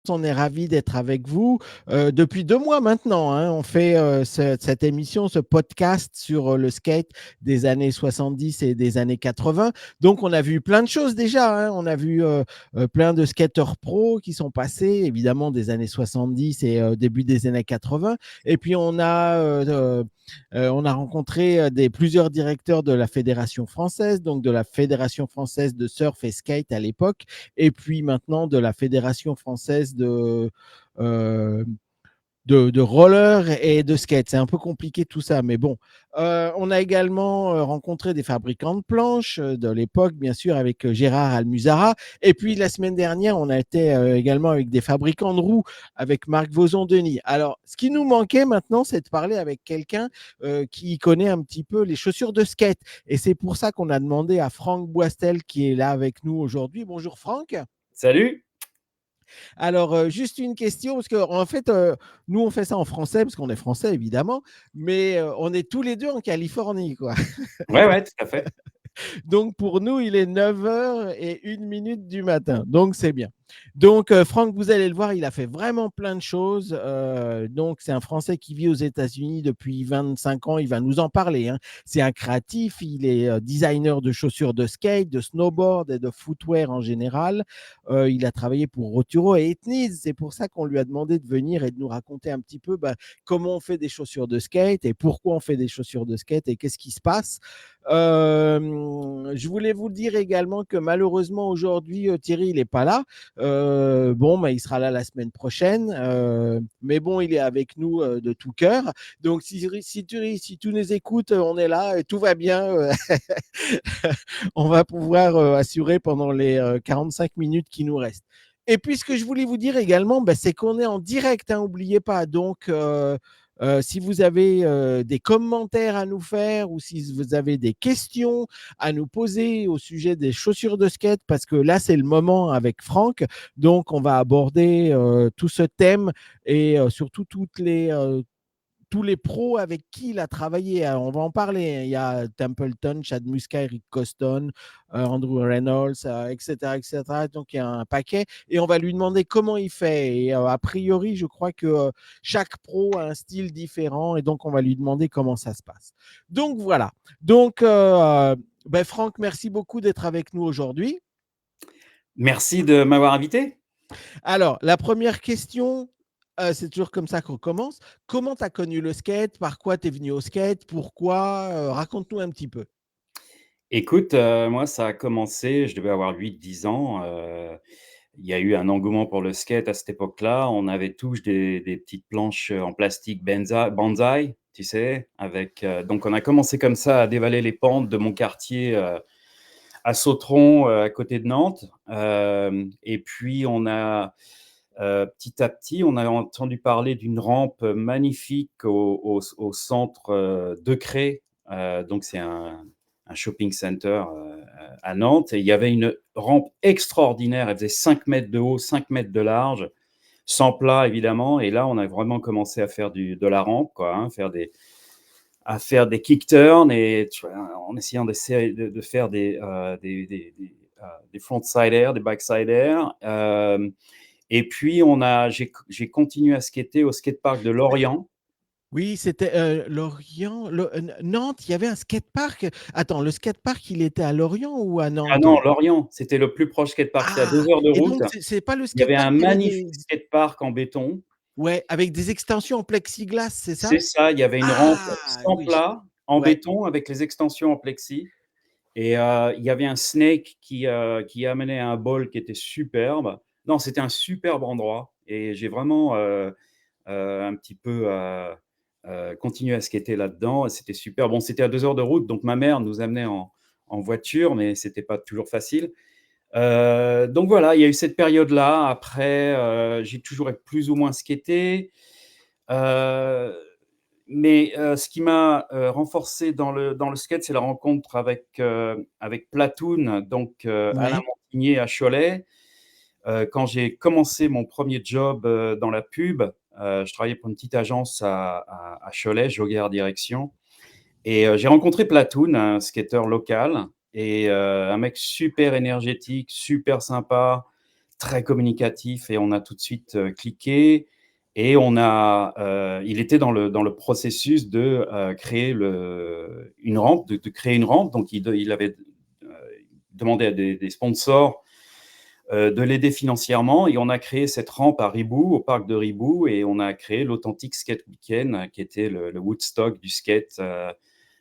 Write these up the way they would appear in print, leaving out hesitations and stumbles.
On est ravis d'être avec vous depuis 2 mois maintenant, hein. On fait cette émission, ce podcast sur le skate des années 70 et des années 80. Donc, on a vu plein de choses déjà, hein. On a vu plein de skateurs pros qui sont passés, évidemment, des années 70 et début des années 80. Et puis, on a rencontré plusieurs directeurs de la Fédération française, donc de la Fédération française de surf et skate à l'époque, et puis maintenant de la Fédération française euh, de roller et de skate. C'est un peu compliqué tout ça, mais bon. On a également rencontré des fabricants de planches de l'époque, bien sûr, avec Gérard Almuzara. Et puis la semaine dernière, on a été également avec des fabricants de roues, avec Marc Vauzon-Denis. Alors, ce qui nous manquait maintenant, c'est de parler avec quelqu'un qui connaît un petit peu les chaussures de skate. Et c'est pour ça qu'on a demandé à Franck Boistel, qui est là avec nous aujourd'hui. Bonjour Franck. Salut. Alors, juste une question, parce qu'en fait, nous, on fait ça en français, parce qu'on est français, évidemment, mais on est tous les deux en Californie, quoi. Ouais, tout à fait. Donc, pour nous, il est 9h01 du matin. Donc, c'est bien. Donc, Franck, vous allez le voir, il a fait vraiment plein de choses. Donc, c'est un Français qui vit aux États-Unis depuis 25 ans. Il va nous en parler, hein. C'est un créatif. Il est designer de chaussures de skate, de snowboard et de footwear en général. Il a travaillé pour Roturo et Etnies. C'est pour ça qu'on lui a demandé de venir et de nous raconter un petit peu comment on fait des chaussures de skate et pourquoi on fait des chaussures de skate et qu'est-ce qui se passe. Je voulais vous dire également que malheureusement aujourd'hui Thierry il n'est pas là. Il sera là la semaine prochaine, mais bon il est avec nous de tout cœur. Donc si tu nous écoutes, on est là et tout va bien. On va pouvoir assurer pendant les 45 minutes qui nous restent. Et puis, ce que je voulais vous dire également, c'est qu'on est en direct, hein, n'oubliez pas. Donc, si vous avez des commentaires à nous faire ou si vous avez des questions à nous poser au sujet des chaussures de skate, parce que là, c'est le moment avec Franck. Donc, on va aborder tout ce thème et surtout tous les pros avec qui il a travaillé. Alors, on va en parler. Il y a Templeton, Chad Muska, Eric Coston, Andrew Reynolds, etc., etc. Donc, il y a un paquet. Et on va lui demander comment il fait. Et a priori, je crois que chaque pro a un style différent. Et donc, on va lui demander comment ça se passe. Donc, voilà. Donc, Franck, merci beaucoup d'être avec nous aujourd'hui. Merci de m'avoir invité. Alors, la première question, c'est toujours comme ça qu'on commence. Comment tu as connu le skate? Par quoi tu es venu au skate? Pourquoi? Raconte-nous un petit peu. Écoute, moi, ça a commencé, je devais avoir 8, 10 ans. Il y a eu un engouement pour le skate à cette époque-là. On avait tous des petites planches en plastique Banzai, tu sais, avec. Donc, on a commencé comme ça à dévaler les pentes de mon quartier à Sautron, à côté de Nantes. Et puis, petit à petit, on a entendu parler d'une rampe magnifique au centre de Cré. Donc, c'est un shopping center à Nantes. Et il y avait une rampe extraordinaire. Elle faisait 5 mètres de haut, 5 mètres de large, sans plat, évidemment. Et là, on a vraiment commencé à faire de la rampe, quoi, hein, à faire des kick turns et en essayant de faire des front side air, des back side air. Et puis, j'ai continué à skater au skatepark de Lorient. Oui, c'était Lorient, Nantes, il y avait un skatepark. Attends, le skatepark, il était à Lorient ou à Ah Nantes? non, Lorient, c'était le plus proche skatepark. C'est à Ah, 2 heures de et route. donc, c'est pas le Il y avait skatepark un qui avait magnifique skatepark en béton. ouais, avec des extensions en plexiglas, c'est ça? C'est ça, il y avait une rampe Ah, sans oui, plat, en ouais. béton, avec les extensions en plexi. Et il y avait un snake qui amenait un bol qui était superbe. Non, c'était un superbe endroit. Et j'ai vraiment un petit peu continué à skater là-dedans. Et c'était super. Bon, c'était à 2 heures de route, donc ma mère nous amenait en voiture, mais c'était pas toujours facile. Donc voilà, il y a eu cette période-là. Après, j'ai toujours plus ou moins skaté. Euh, mais ce qui m'a renforcé dans le skate, c'est la rencontre avec Platoon, donc Alain Ouais. Montigné à Cholet. Quand j'ai commencé mon premier job dans la pub, je travaillais pour une petite agence à Cholet, Joguer Direction. Et j'ai rencontré Platoon, un skateur local, et un mec super énergétique, super sympa, très communicatif et on a tout de suite cliqué. Et il était dans le processus de créer une rampe, de créer une rampe. Donc, il avait demandé à des sponsors de l'aider financièrement. Et on a créé cette rampe à Ribou, au parc de Ribou, et on a créé l'Authentic Skate Weekend, qui était le Woodstock du skate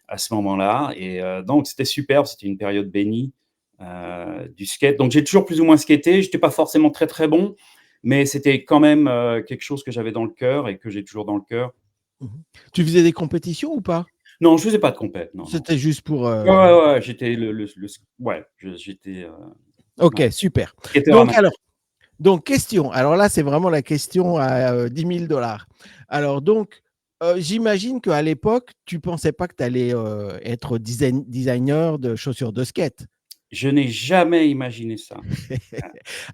à ce moment-là. Et donc, c'était superbe, c'était une période bénie du skate. Donc, j'ai toujours plus ou moins skaté. Je n'étais pas forcément très, très bon, mais c'était quand même quelque chose que j'avais dans le cœur et que j'ai toujours dans le cœur. Mhm. Tu faisais des compétitions ou pas? Non, je faisais pas de compète, non, non. C'était juste pour. Ouais, ouais, ouais, j'étais ouais, j'étais Ok, ouais, super. skateur Donc, amateur. alors, donc, question. Alors là, c'est vraiment la question à 10 000 $. Alors, donc, j'imagine qu'à l'époque, tu ne pensais pas que tu allais être designer de chaussures de skate. Je n'ai jamais imaginé ça. Jamais.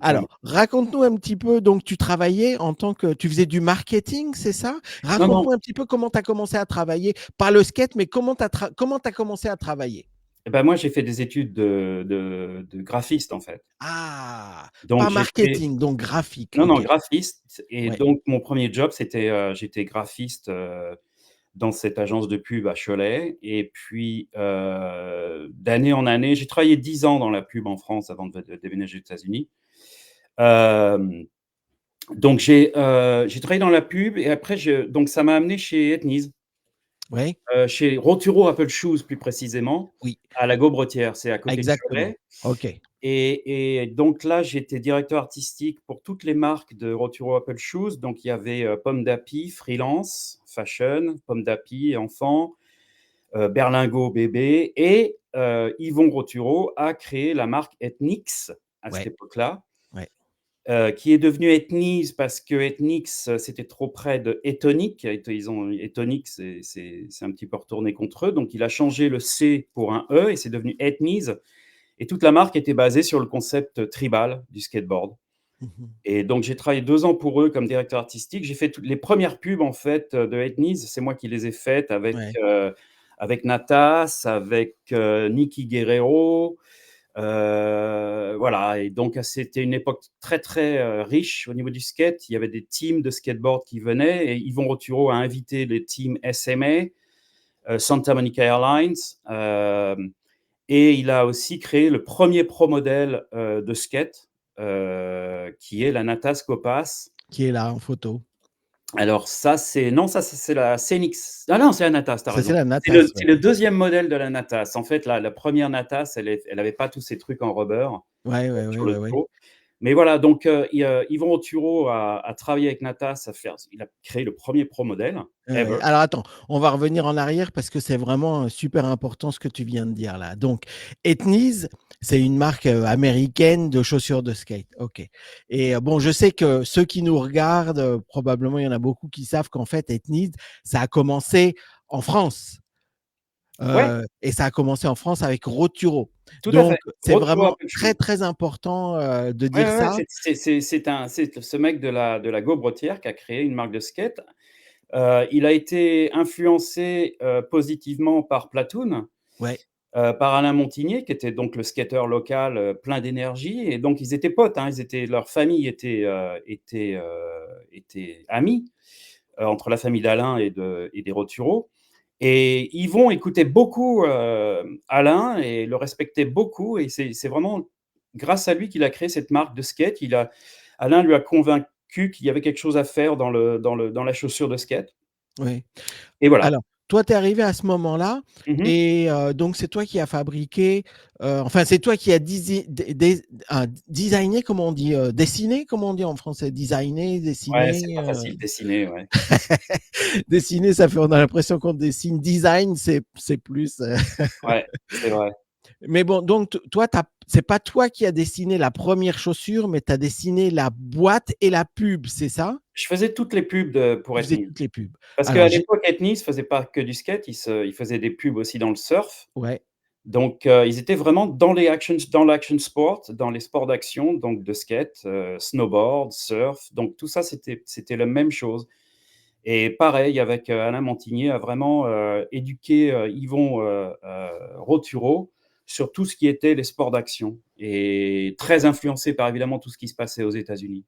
Alors, raconte-nous un petit peu. Donc, tu travaillais en tant que. Tu faisais du marketing, c'est ça? Non, non. Raconte-nous un petit peu comment tu as commencé à travailler. Pas le skate, mais comment tu as commencé à travailler? Eh ben, moi, j'ai fait des études de graphiste, en fait. Ah, Donc pas j'ai fait marketing, donc graphique. non, non, Ok. graphiste. Et Ouais. donc mon premier job, c'était, j'étais graphiste, dans cette agence de pub à Cholet. Et puis, d'année en année, j'ai travaillé 10 ans dans la pub en France avant de déménager aux États-Unis. Hem, donc j'ai travaillé dans la pub et après donc ça m'a amené chez Etnies, Ouais. chez Roturo Apple Shoes plus précisément, Oui. à la Gaubretière, c'est à côté de Exactement. Cholet. Ok. Et donc là, j'étais directeur artistique pour toutes les marques de Roturo Apple Shoes. Donc il y avait Pomme d'Api, Freelance, Fashion, Pomme d'Api, Enfant, Berlingot, Bébé. Et Yvon Roturo a créé la marque Ethnix à cette Ouais. époque-là, Ouais. qui est devenue Ethnies parce que Ethnix, c'était trop près de Etonic. Etonic, c'est un petit peu retourné contre eux. Donc il a changé le C pour un E et c'est devenu Ethnies. Et toute la marque était basée sur le concept tribal du skateboard. Mhm. Et donc, j'ai travaillé 2 ans pour eux comme directeur artistique. J'ai fait toutes les premières pubs, en fait, de Ethnies. C'est moi qui les ai faites Ouais. avec Natas, avec Nicky Guerrero. Voilà. Et donc, c'était une époque très, très riche au niveau du skate. Il y avait des teams de skateboard qui venaient. Et Yvon Roturo a invité les teams SMA, Santa Monica Airlines. Et il a aussi créé le premier pro modèle de skate, qui est la Natas Copas. Qui est là en photo. Alors ça, non, ça c'est la Scénix. Ah non, c'est la Natas, tu as Ça, c'est raison. la C'est le Natas. c'est Ouais. le 2e modèle de la Natas. En fait, la première Natas, elle avait pas tous ces trucs en rubber Ouais, ouais, ouais, sur le ouais, ouais. dos. Mais voilà, donc Yvon Roturo a travaillé avec Natas, il a créé le premier pro modèle ever. Alors attends, on va revenir en arrière parce que c'est vraiment super important ce que tu viens de dire là. Donc, Etnies, c'est une marque américaine de chaussures de skate. Ok. Et bon, je sais que ceux qui nous regardent, probablement il y en a beaucoup qui savent qu'en fait, Etnies, ça a commencé en France. Ouais, Et ça a commencé en France avec Roturo. tout à fait. Donc, c'est Roturo vraiment Apple très, Shoes. très important de Ouais, dire ouais, ouais, ça. c'est ce mec de la Gaubretière qui a créé une marque de skate. Il a été influencé positivement par Platoon, Ouais, par Alain Montigné, qui était donc le skateur local plein d'énergie. Et donc, ils étaient potes, hein, leur famille était amie, entre la famille d'Alain et des Roturo. Et Yvon écoutait beaucoup Alain et le respectait beaucoup. Et c'est vraiment grâce à lui qu'il a créé cette marque de skate. Alain lui a convaincu qu'il y avait quelque chose à faire dans la chaussure de skate. ouais. Et voilà. Alors, toi, tu es arrivé à ce moment-là Mhm. et donc c'est toi qui as fabriqué, enfin, c'est toi qui as designé, comment on dit, dessiné, comment on dit en français, designé, Ouais, c'est dessiné. pas facile, dessiner, ouais. Dessiner, ça fait, on a l'impression qu'on dessine. Design, c'est plus. Ouais, c'est vrai. Mais bon, donc toi, c'est pas toi qui as dessiné la première chaussure, mais tu as dessiné la boîte et la pub, c'est ça? Je faisais toutes les pubs pour Tu faisais Ethnies. toutes les pubs. Parce Alors, qu'à l'époque, Ethnies faisait pas que du skate, ils faisaient des pubs aussi dans le surf. ouais, Donc, ils étaient vraiment dans l'action sport, dans les sports d'action, donc de skate, snowboard, surf. Donc tout ça, c'était la même chose. Et pareil, avec Alain Montigné, a vraiment éduqué Yvon Roturo sur tout ce qui était les sports d'action. et très influencé par évidemment tout ce qui se passait aux États-Unis.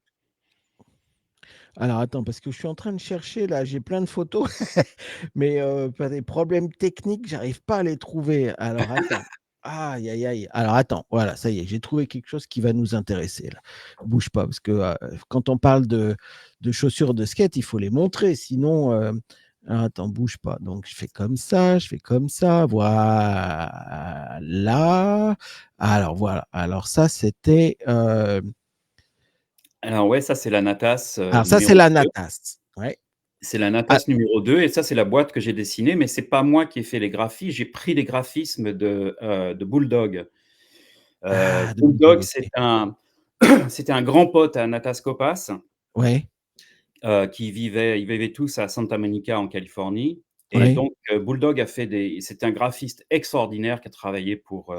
Alors attends, parce que je suis en train de chercher là, j'ai plein de photos, mais par des problèmes techniques, j'arrive pas à les trouver. Alors attends. Aïe, aïe, aïe. Alors attends, voilà, ça y est, j'ai trouvé quelque chose qui va nous intéresser là. Bouge pas, parce que quand on parle de chaussures de skate, il faut les montrer, sinon. Alors, attends, bouge pas. Donc je fais comme ça, je fais comme ça, voilà. Alors voilà. Alors ça, c'était. Alors ouais, ça c'est la Natas, Alors ça, c'est numéro la 2. Natas. Ouais. C'est la Ah, Natas numéro 2 et ça c'est la boîte que j'ai dessinée, mais c'est pas moi qui ai fait les graphies, j'ai pris les graphismes de Bulldog. de Bulldog, Bulldog, ok. c'était un grand pote à Natas Copas, Ouais, ils vivaient tous à Santa Monica en Californie et ouais. donc Bulldog a fait des c'était un graphiste extraordinaire qui a travaillé pour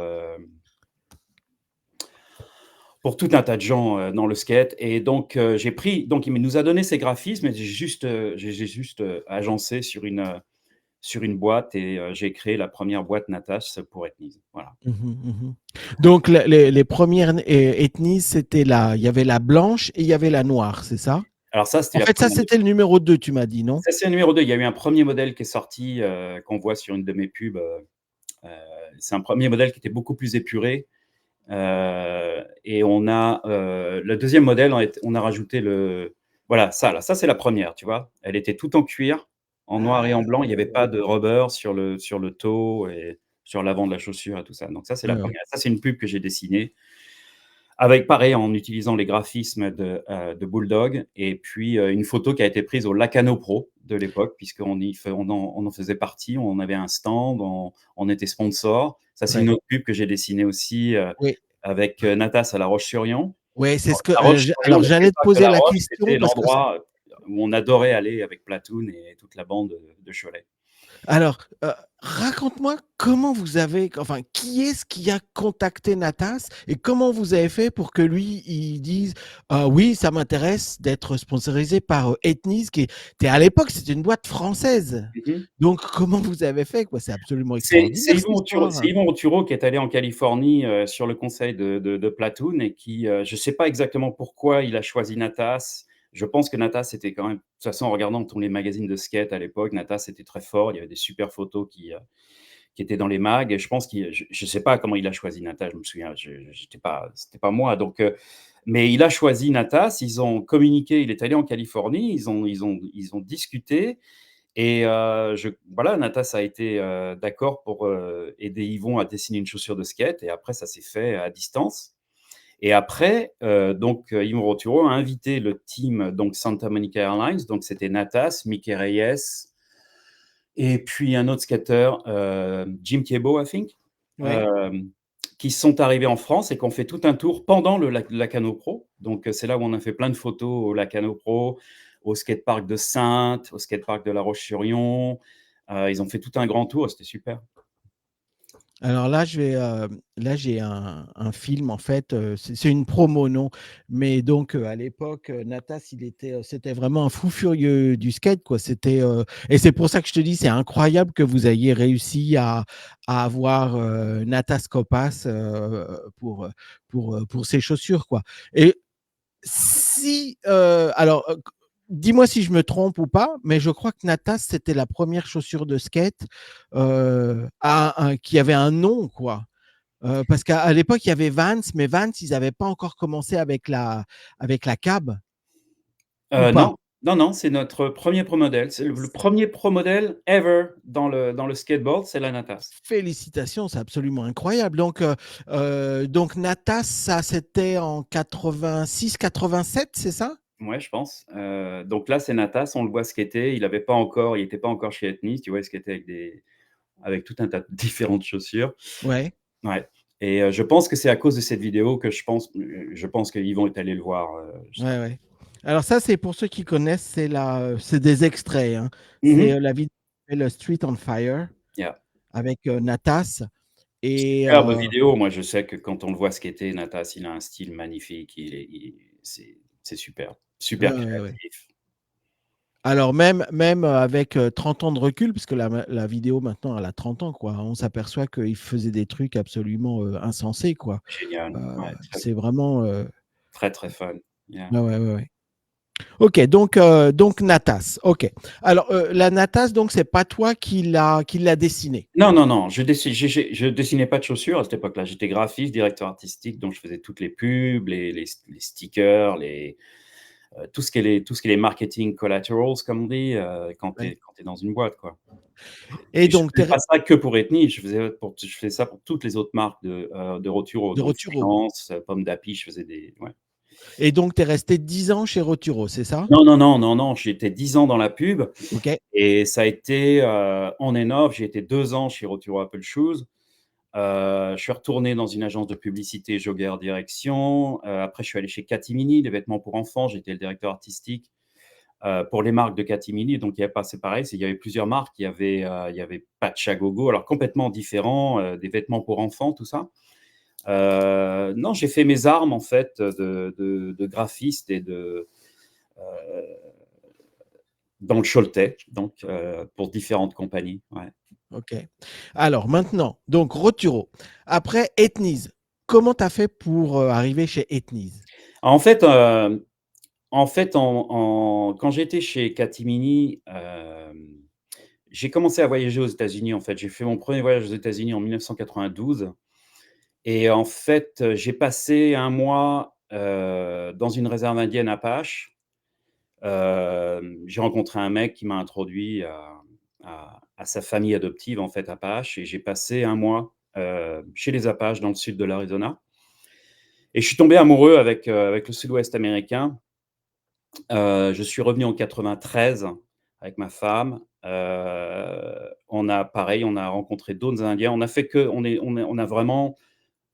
tout un tas de gens, dans le skate et donc donc il nous a donné ses graphismes et j'ai juste, agencé sur une boîte et j'ai créé la première boîte Natas pour Etnies. Voilà. Mmh mh. Donc les premières ethnies, c'était il y avait la blanche et il y avait la noire, c'est ça? Alors ça, c'était En la fait, ça, première. c'était le numéro 2, tu m'as dit, non? Ça, c'est le numéro 2. Il y a eu un premier modèle qui est sorti, qu'on voit sur une de mes pubs, heu, c'est un premier modèle qui était beaucoup plus épuré, et le deuxième modèle, on a rajouté voilà, ça là, ça c'est la première, tu vois? Elle était toute en cuir, en noir et Ah en blanc, il y avait ouais. pas de rubber sur le toe et sur l'avant de la chaussure et tout ça. Donc ça, c'est la Ouais, ouais. première. Ça, c'est une pub que j'ai dessinée avec pareil, en utilisant les graphismes de Bulldog et puis, une photo qui a été prise au Lacano Pro de l'époque puisqu'on y fai on en faisait partie, on avait un stand, on était sponsor. Ça, c'est une Ouais. autre pub que j'ai dessinée aussi, Oui. avec, Natas à La Roche-sur-Yon. Ouais, c'est ce que, La alors Roche-sur-Yon, le j'allais te skatepark de poser La la Roche, question c'était parce que l'endroit, où on adorait aller avec Platoon et toute la bande de Cholet. alors, raconte-moi comment vous avez enfin, qui est-ce qui a contacté Natas et comment vous avez fait pour que lui, il dise: «Ah oui, ça m'intéresse d'être sponsorisé par, Ethnies» qui était à l'époque, c'était une boîte française. Mmh mh. Donc comment vous avez fait, quoi? C'est absolument extraordinaire cette C'est histoire. Yvon Roturo qui est allé en Californie, sur le conseil de Platoon et qui, je ne sais pas exactement pourquoi il a choisi Natas. Je pense que Natas était quand même de toute façon, en regardant tous les magazines de skate à l'époque, Natas était très fort. Il y avait des super photos qui étaient dans les mags et je pense qu'il je ne sais pas comment il a choisi Natas, je me souviens, j'étais pas c'était pas moi donc mais il a choisi Natas, ils ont communiqué, il est allé en Californie, ils ont discuté et voilà, Natas a été, d'accord pour, aider Yvon à dessiner une chaussure de skate et après ça s'est fait à distance et après, donc Yvon Roturo a invité le team, donc Santa Monica Airlines, donc c'était Natas, Mickey Reyes et puis un autre skater, Jim Kiebo, I think, Oui. hem, qui sont arrivés en France et qui ont fait tout un tour pendant le Lacano Pro. Donc c'est là où on a fait plein de photos au Lacano Pro, au skatepark de Saintes, au skatepark de La Roche-sur-Yon. Ils ont fait tout un grand tour et c'était super. Alors là, là, j'ai un film en fait, c'est une promo, non, mais donc à l'époque, Natas, c'était vraiment un fou furieux du skate, quoi. Et c'est pour ça que je te dis, c'est incroyable que vous ayez réussi à avoir, Natas Copas, pour ses chaussures, quoi. Et si, alors, dis-moi si je me trompe ou pas, mais je crois que Natas, c'était la première chaussure de skate, qui avait un nom, quoi. Parce qu'à l'époque, il y avait Vans, mais Vans, ils n'avaient pas encore commencé avec la cab, ou pas? Non, non, non, c'est notre premier pro modèle. C'est le 1er pro modèle ever dans le skateboard, c'est la Natas. Félicitations, c'est absolument incroyable. Donc Natas, ça, c'était en 86-87, c'est ça? Ouais, je pense. Donc là, c'est Natas, on le voit skater. Il était pas encore chez Ethnies, tu vois? Il skatait avec tout un tas de différentes chaussures. Ouais. Ouais et je pense que c'est à cause de cette vidéo que je pense que Yvon est allé le voir, Ouais, justement. ouais. Alors ça, c'est pour ceux qui connaissent, c'est des extraits, hein. Mmh C'est, mh. la vidéo qui s'appelle Street on Fire Yeah. avec, Natas et Superbe vidéo. Moi, je sais que quand on le voit skater, Natas, il a un style magnifique. Il est c'est super, ouais, super ouais, ouais. créatif. Alors même avec 30 ans de recul, parce que la vidéo maintenant elle a 30 ans, quoi, on s'aperçoit qu'il faisait des trucs absolument insensés, quoi. Génial, ouais, très, C'est vraiment. très, très fun. Yeah. Ouais, ouais, ouais, ouais. Ok, donc Natas. Ok. Alors la Natas, donc c'est pas toi qui l'a dessiné. Non, non, non, je dessinais pas de chaussures à cette époque-là. J'étais graphiste, directeur artistique, donc je faisais toutes les pubs, les stickers, tout ce qui est les marketing collaterals, comme on dit, Ouais. quand tu es dans une boîte, quoi. Et Et je donc faisais pas ça que pour Ethnie, je faisais ça pour toutes les autres marques de Roturo, de donc Roturo. Freelance, Pomme d'Api, je faisais des, ouais. Et donc tu es resté 10 ans chez Roturo, c'est ça? Non, non, non, non, non, j'étais 10 ans dans la pub Ok. et ça a été, on and off. J'ai été 2 ans chez Roturo Apple Shoes. Je suis retourné dans une agence de publicité Joguer Direction. Après, je suis allé chez Catimini, les vêtements pour enfants. J'étais le directeur artistique pour les marques de Catimini. Donc, il y avait pas, c'est pareil, il y avait plusieurs marques. Il y avait Patch à Gogo, alors complètement différent, des vêtements pour enfants, tout ça. Non, j'ai fait mes armes en fait de graphiste et dans le Choletais, donc pour différentes compagnies. Ouais. Ok. Alors maintenant, donc Roturo. Après Ethnise, comment tu as fait pour arriver chez Ethnise? En fait, quand j'étais chez Catimini, j'ai commencé à voyager aux États-Unis. En fait, j'ai fait mon premier voyage aux États-Unis en 1992 et en fait, j'ai passé un mois dans une réserve indienne Apache. J'ai rencontré un mec qui m'a introduit à sa famille adoptive, en fait, Apache, et j'ai passé un mois chez les Apaches dans le sud de l'Arizona. Et je suis tombé amoureux avec le sud-ouest américain. Je suis revenu en 93 avec ma femme. On a rencontré d'autres Indiens. On a vraiment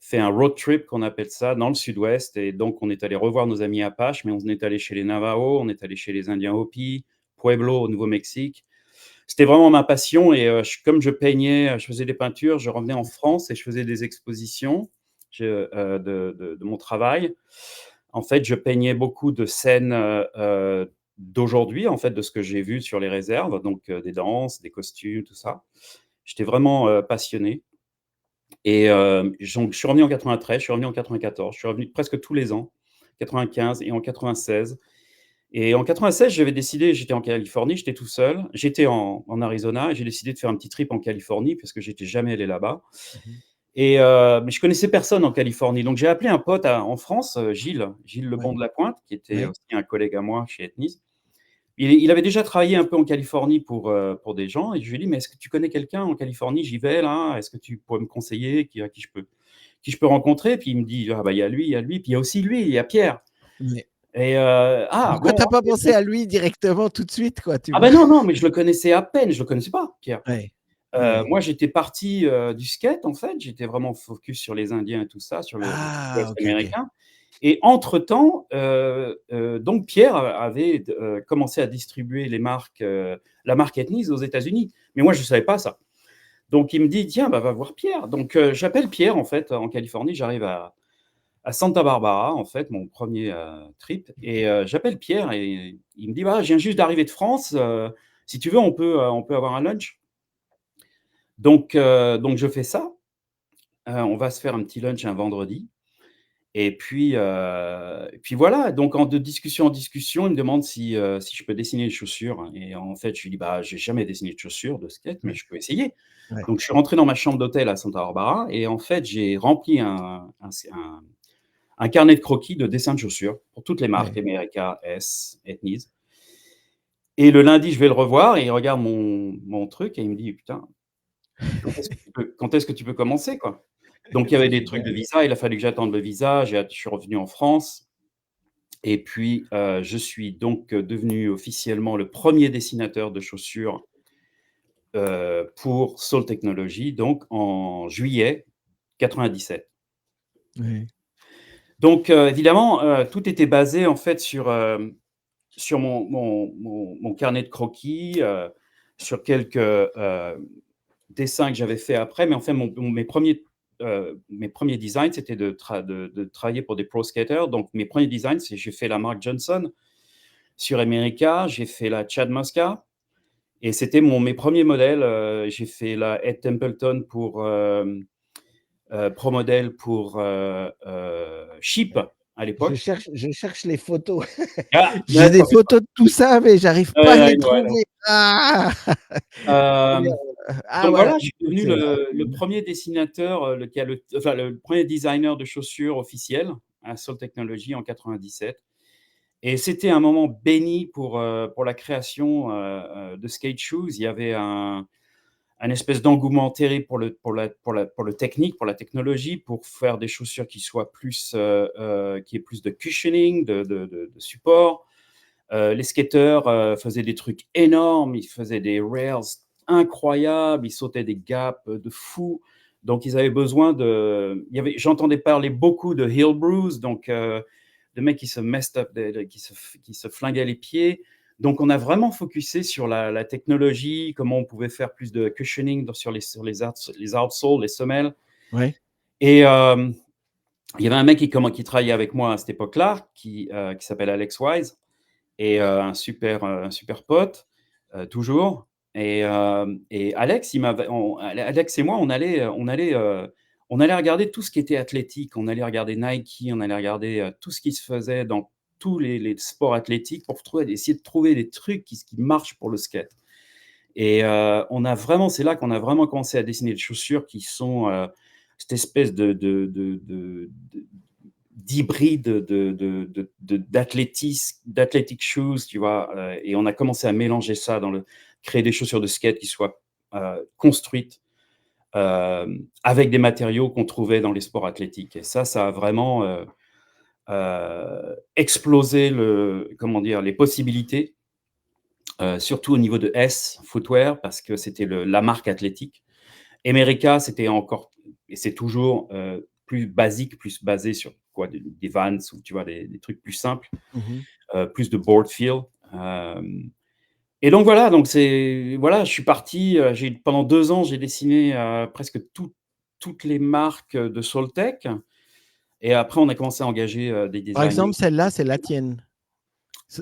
fait un road trip, qu'on appelle ça, dans le sud-ouest. Et donc, on est allé revoir nos amis Apaches, mais on est allé chez les Navajos, on est allé chez les Indiens Hopi, Pueblo au Nouveau-Mexique. C'était vraiment ma passion. Et comme je peignais, je faisais des peintures, je revenais en France et je faisais des expositions de mon travail. En fait, je peignais beaucoup de scènes d'aujourd'hui, en fait, de ce que j'ai vu sur les réserves, donc des danses, des costumes, tout ça. J'étais vraiment passionné. Et donc, je suis revenu en 93, je suis revenu en 94, je suis revenu presque tous les ans, 95 et en 96. Et en 96, j'avais décidé, j'étais en Californie, j'étais tout seul, j'étais en Arizona, et j'ai décidé de faire un petit trip en Californie parce que j'étais jamais allé là-bas. Mhm. Et mais je connaissais personne en Californie, donc j'ai appelé un pote en France, Gilles Ouais, Lebon de la Pointe, qui était ouais, aussi un collègue à moi chez Ethnis. Il avait déjà travaillé un peu en Californie pour des gens, et je lui ai dit: «Mais est-ce que tu connais quelqu'un en Californie? J'y vais là, est-ce que tu pourrais me conseiller, qui je peux rencontrer?» Puis il me dit: «Ah bah, il y a lui, puis il y a aussi lui, il y a Pierre». ouais. Et «Ah Pourquoi bon, t'as pas OK, pensé bon». à lui directement tout de suite, quoi, tu Ah vois? ben non, non, mais je le connaissais à peine, je le connaissais pas, Pierre. Ouais, ouais. Moi, j'étais parti, du skate, en fait, j'étais vraiment focus sur les Indiens et tout ça, sur le Ah, sud-ouest ok, ok. américain. Et entre-temps, donc Pierre avait commencé à distribuer la marque Ethnies aux États-Unis. Mais moi, je ne savais pas ça. Donc il me dit: «Tiens, bah, va voir Pierre». Donc j'appelle Pierre, en fait, en Californie. J'arrive à Santa Barbara, en fait, mon premier trip. Et j'appelle Pierre et il me dit: «Bah, je viens juste d'arriver de France, si tu veux, on peut avoir un lunch». Donc je fais ça. On va se faire un petit lunch un vendredi. Et puis voilà, donc de discussion en discussion, il me demande si je peux dessiner les chaussures, et en fait, je lui dis: «Bah, j'ai jamais dessiné de chaussures de skate, mais Ouais, je peux essayer». ouais, Donc je suis rentré dans ma chambre d'hôtel à Santa Barbara et en fait, j'ai rempli un carnet de croquis de dessins de chaussures pour toutes les marques, ouais. America, S, Ethnies. Et le lundi, je vais le revoir et il regarde mon truc et il me dit: «Putain, quand est-ce que tu peux commencer, quoi?» Donc il y avait C'est des trucs de génial. visa, il a fallu que j'attende le visa, je suis revenu en France. Et puis, je suis donc devenu officiellement le premier dessinateur de chaussures, pour Soul Technologies, donc en juillet 97. Ouais, Donc, évidemment, tout était basé en fait sur mon carnet de croquis, sur quelques, dessins que j'avais faits après. Mais en fait, mes premiers designs, c'était de travailler pour des pro skaters. Donc mes premiers designs, j'ai fait la marque Johnson. Sur America, j'ai fait la Chad Mosca. Et c'était mes premiers modèles. J'ai fait la Ed Templeton pour Pro Model pour Sheep à l'époque. Je cherche les photos. Ah, J'ai des d'accord. photos de tout ça, mais j'arrive pas à Ouais, les ouais, ouais. trouver. Ah! Ah Donc voilà, voilà, je suis devenu c'est là. le premier dessinateur, enfin, le premier designer de chaussures officiel à Salt Technologies en 97. Et c'était un moment béni pour la création de skate shoes. Il y avait un espèce d'engouement terrible pour le technique, pour la technologie, pour faire des chaussures qui soient plus, qui aient plus de cushioning, de support. Les skateurs faisaient des trucs énormes, ils faisaient des rails incroyables, ils sautaient des gaps de fou. Donc, ils avaient besoin j'entendais parler beaucoup de heel bruise, donc de mecs qui se messed up, qui se flinguaient les pieds. Donc, on a vraiment focusé sur la technologie, comment on pouvait faire plus de cushioning sur les outsoles, les semelles. Ouais. Et il y avait un mec qui travaillait avec moi à cette époque-là, qui s'appelle Alex Wise, et un super pote, toujours. Et Alex, Alex et moi, on allait regarder tout ce qui était athlétique. On allait regarder Nike, on allait regarder tout ce qui se faisait dans tous les sports athlétiques pour essayer de trouver des trucs qui marchent pour le skate. Et c'est là qu'on a vraiment commencé à dessiner des chaussures qui sont cette espèce d'hybride d'athletic shoes, tu vois. Et on a commencé à mélanger ça créer des chaussures de skate qui soient construites avec des matériaux qu'on trouvait dans les sports athlétiques. Et ça a vraiment explosé les possibilités, surtout au niveau de S Footwear, parce que c'était la marque athlétique. America, c'était encore, et c'est toujours plus basique, plus basé sur quoi, des Vans ou tu vois, des trucs plus simples, Mmh. plus de board feel. Et donc voilà, je suis parti. Pendant 2 ans, j'ai dessiné presque toutes les marques de Soltech. Et après, on a commencé à engager des Par designers. exemple, celle-là, c'est la tienne.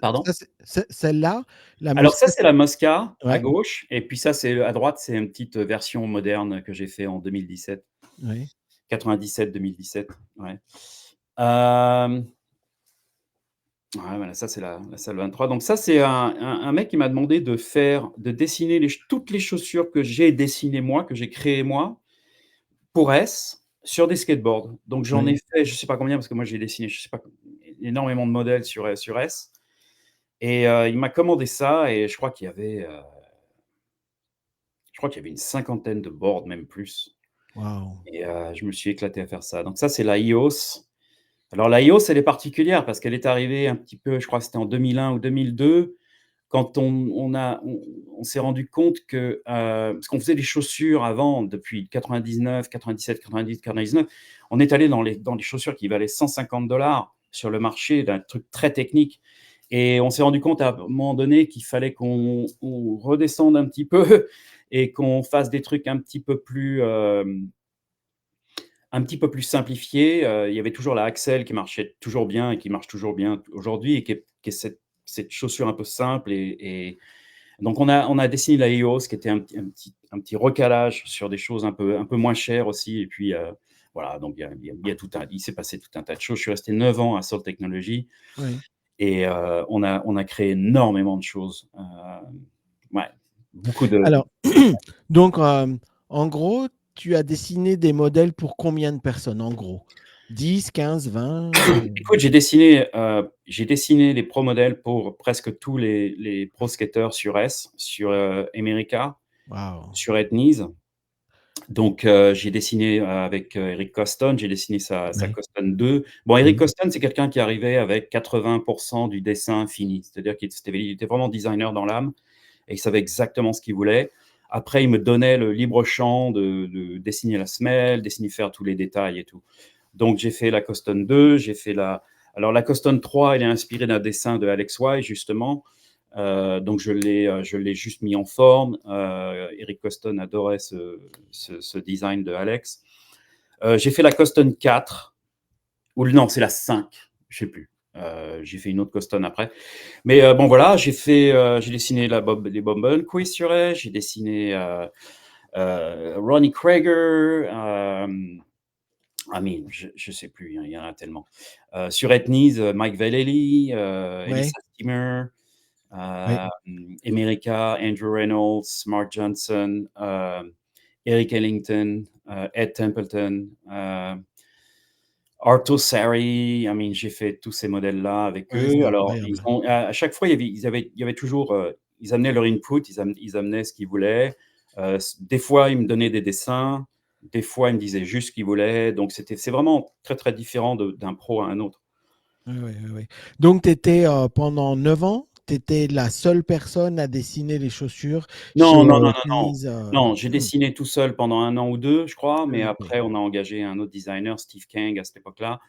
Pardon? Celle-là, la Alors ça, Mosca, c'est la Mosca à ouais, gauche, et puis ça, c'est à droite, c'est une petite version moderne que j'ai fait en 2017. ouais. 97-2017, ouais. Ouais, voilà, ça, c'est la salle 23. Donc ça, c'est un mec qui m'a demandé de dessiner toutes les chaussures que j'ai dessinées moi, que j'ai créées moi, pour S, sur des skateboards. Donc j'en ai Ouais. fait, je sais pas combien, parce que moi, j'ai dessiné, je sais pas, énormément de modèles sur S. Et il m'a commandé ça, et je crois qu'il y avait une cinquantaine de boards, même plus. Waouh! Et je me suis éclaté à faire ça. Donc ça, c'est la EOS. Alors la EOS, elle est particulière parce qu'elle est arrivée un petit peu, je crois que c'était en 2001 ou 2002, quand on s'est rendu compte que, parce qu'on faisait des chaussures avant, depuis 99, 97, 90, 99, on est allé dans les chaussures qui valaient 150 $ sur le marché, d'un truc très technique. Et on s'est rendu compte à un moment donné qu'il fallait qu'on redescende un petit peu et qu'on fasse des trucs un petit peu plus simplifié. Il y avait toujours la Axel qui marchait toujours bien et qui marche toujours bien aujourd'hui, et qui est cette chaussure un peu simple. Et donc, on a dessiné la EOS, qui était un petit recalage sur des choses un peu moins chères aussi. Et puis, voilà, donc il s'est passé tout un tas de choses. Je suis resté 9 ans à Salt Technologies, Ouais. et on a créé énormément de choses. Ouais, beaucoup de. Alors, donc, en gros, tu as dessiné des modèles pour combien de personnes, en gros? 10, 15, 20? Écoute, j'ai dessiné les pro modèles pour presque tous les pro skateurs sur S, sur America, Waouh! sur Etnies. Donc, j'ai dessiné avec Eric Coston, j'ai dessiné sa Oui, Coston 2. Bon, Eric oui, Coston, c'est quelqu'un qui arrivait avec 80% du dessin fini. C'est-à-dire qu'il était vraiment designer dans l'âme, et il savait exactement ce qu'il voulait. Après, il me donnait le libre champ de dessiner la semelle, faire tous les détails et tout. Donc, j'ai fait la Coston 2, alors la Coston 3, elle est inspirée d'un dessin de Alex Wise, justement. Donc, je l'ai juste mis en forme. Eric Coston adorait ce design de Alex. J'ai fait la Coston 4, ou non, c'est la 5, je sais plus. J'ai fait une autre custom après. Mais bon, voilà, j'ai dessiné les Bumble Quiz sur elle, j'ai dessiné Ronnie Krager, je sais plus, il y en a tellement. Sur Ethnies, Mike Vallely, Ouais, Elissa Steamer, ouais, America, Andrew Reynolds, Mark Johnson, Eric Ellington, Ed Templeton, Arto Sari. J'ai fait tous ces modèles-là avec ouais, eux. c'est Alors, ils incroyable. ont à chaque fois, il y avait toujours, ils amenaient leur input, ils amenaient ce qu'ils voulaient. Des fois, ils me donnaient des dessins, des fois, ils me disaient juste ce qu'ils voulaient. Donc c'est vraiment très, très différent d'un pro à un autre. Ouais, ouais, ouais, ouais. Donc, tu étais pendant 9 ans, tu étais la seule personne à dessiner les chaussures Non, chez non, non, non, non. Ethnies. Non, j'ai dessiné tout seul pendant 1 an ou 2, je crois, mais Ok. après on a engagé un autre designer, Steve Kang, à cette époque-là.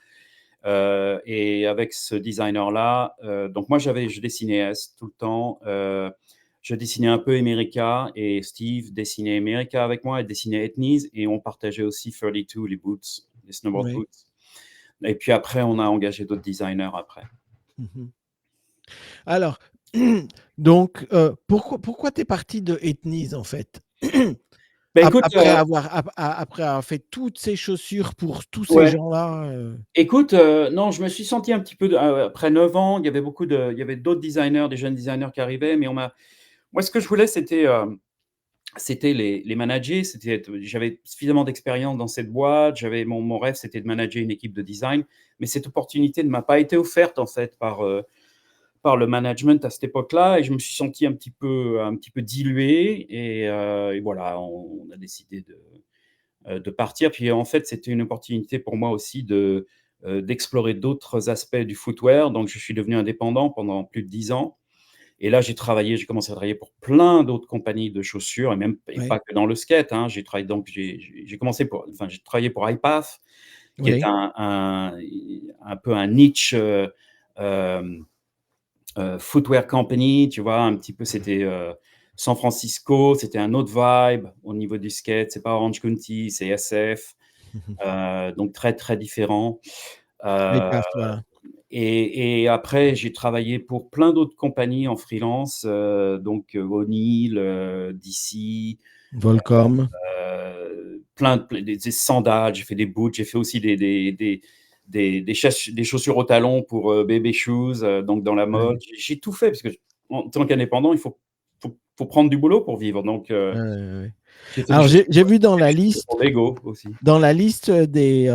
Et avec ce designer-là, donc moi je dessinais S tout le temps, je dessinais un peu America et Steve dessinait America avec moi et dessinait Ethnies et on partageait aussi 32, les boots, les snowboard Oui. boots. Et puis après, on a engagé d'autres designers après. Mhm. Alors, donc, pourquoi tu es parti de Ethnies en fait? Ben écoute, Après avoir fait toutes ces chaussures pour tous ces ouais. gens-là. Écoute, non, je me suis senti un petit peu après 9 ans, il y avait d'autres designers, des jeunes designers qui arrivaient, mais moi, ce que je voulais, c'était les manager. J'avais suffisamment d'expérience dans cette boîte. Mon rêve, c'était de manager une équipe de design, mais cette opportunité ne m'a pas été offerte en fait par le management à cette époque-là, et je me suis senti un petit peu dilué, et voilà, on a décidé de partir. Puis en fait, c'était une opportunité pour moi aussi d'explorer d'autres aspects du footwear. Donc, je suis devenu indépendant pendant plus de 10 ans. Et là, j'ai commencé à travailler pour plein d'autres compagnies de chaussures, et Ouais, pas que dans le skate, hein. J'ai commencé j'ai travaillé pour iPath, qui est ouais. un peu un niche hem, footwear company, tu vois? Un petit peu, c'était San Francisco, c'était un autre vibe au niveau du skate. C'est pas Orange County, c'est SF, donc très, très différent. Heu iPath, voilà. et après, j'ai travaillé pour plein d'autres compagnies en freelance, donc O'Neill, DC, Volcom. des sandales, j'ai fait des boots, j'ai fait aussi des chaussures aux talons pour baby shoes, donc dans la mode. Ouais, J'ai tout fait parce que en tant qu'indépendant, faut prendre du boulot pour vivre. Donc ouais, ouais, ouais. j'ai fait des Alors, chaussures j'ai vu pour Lego aussi. dans la liste des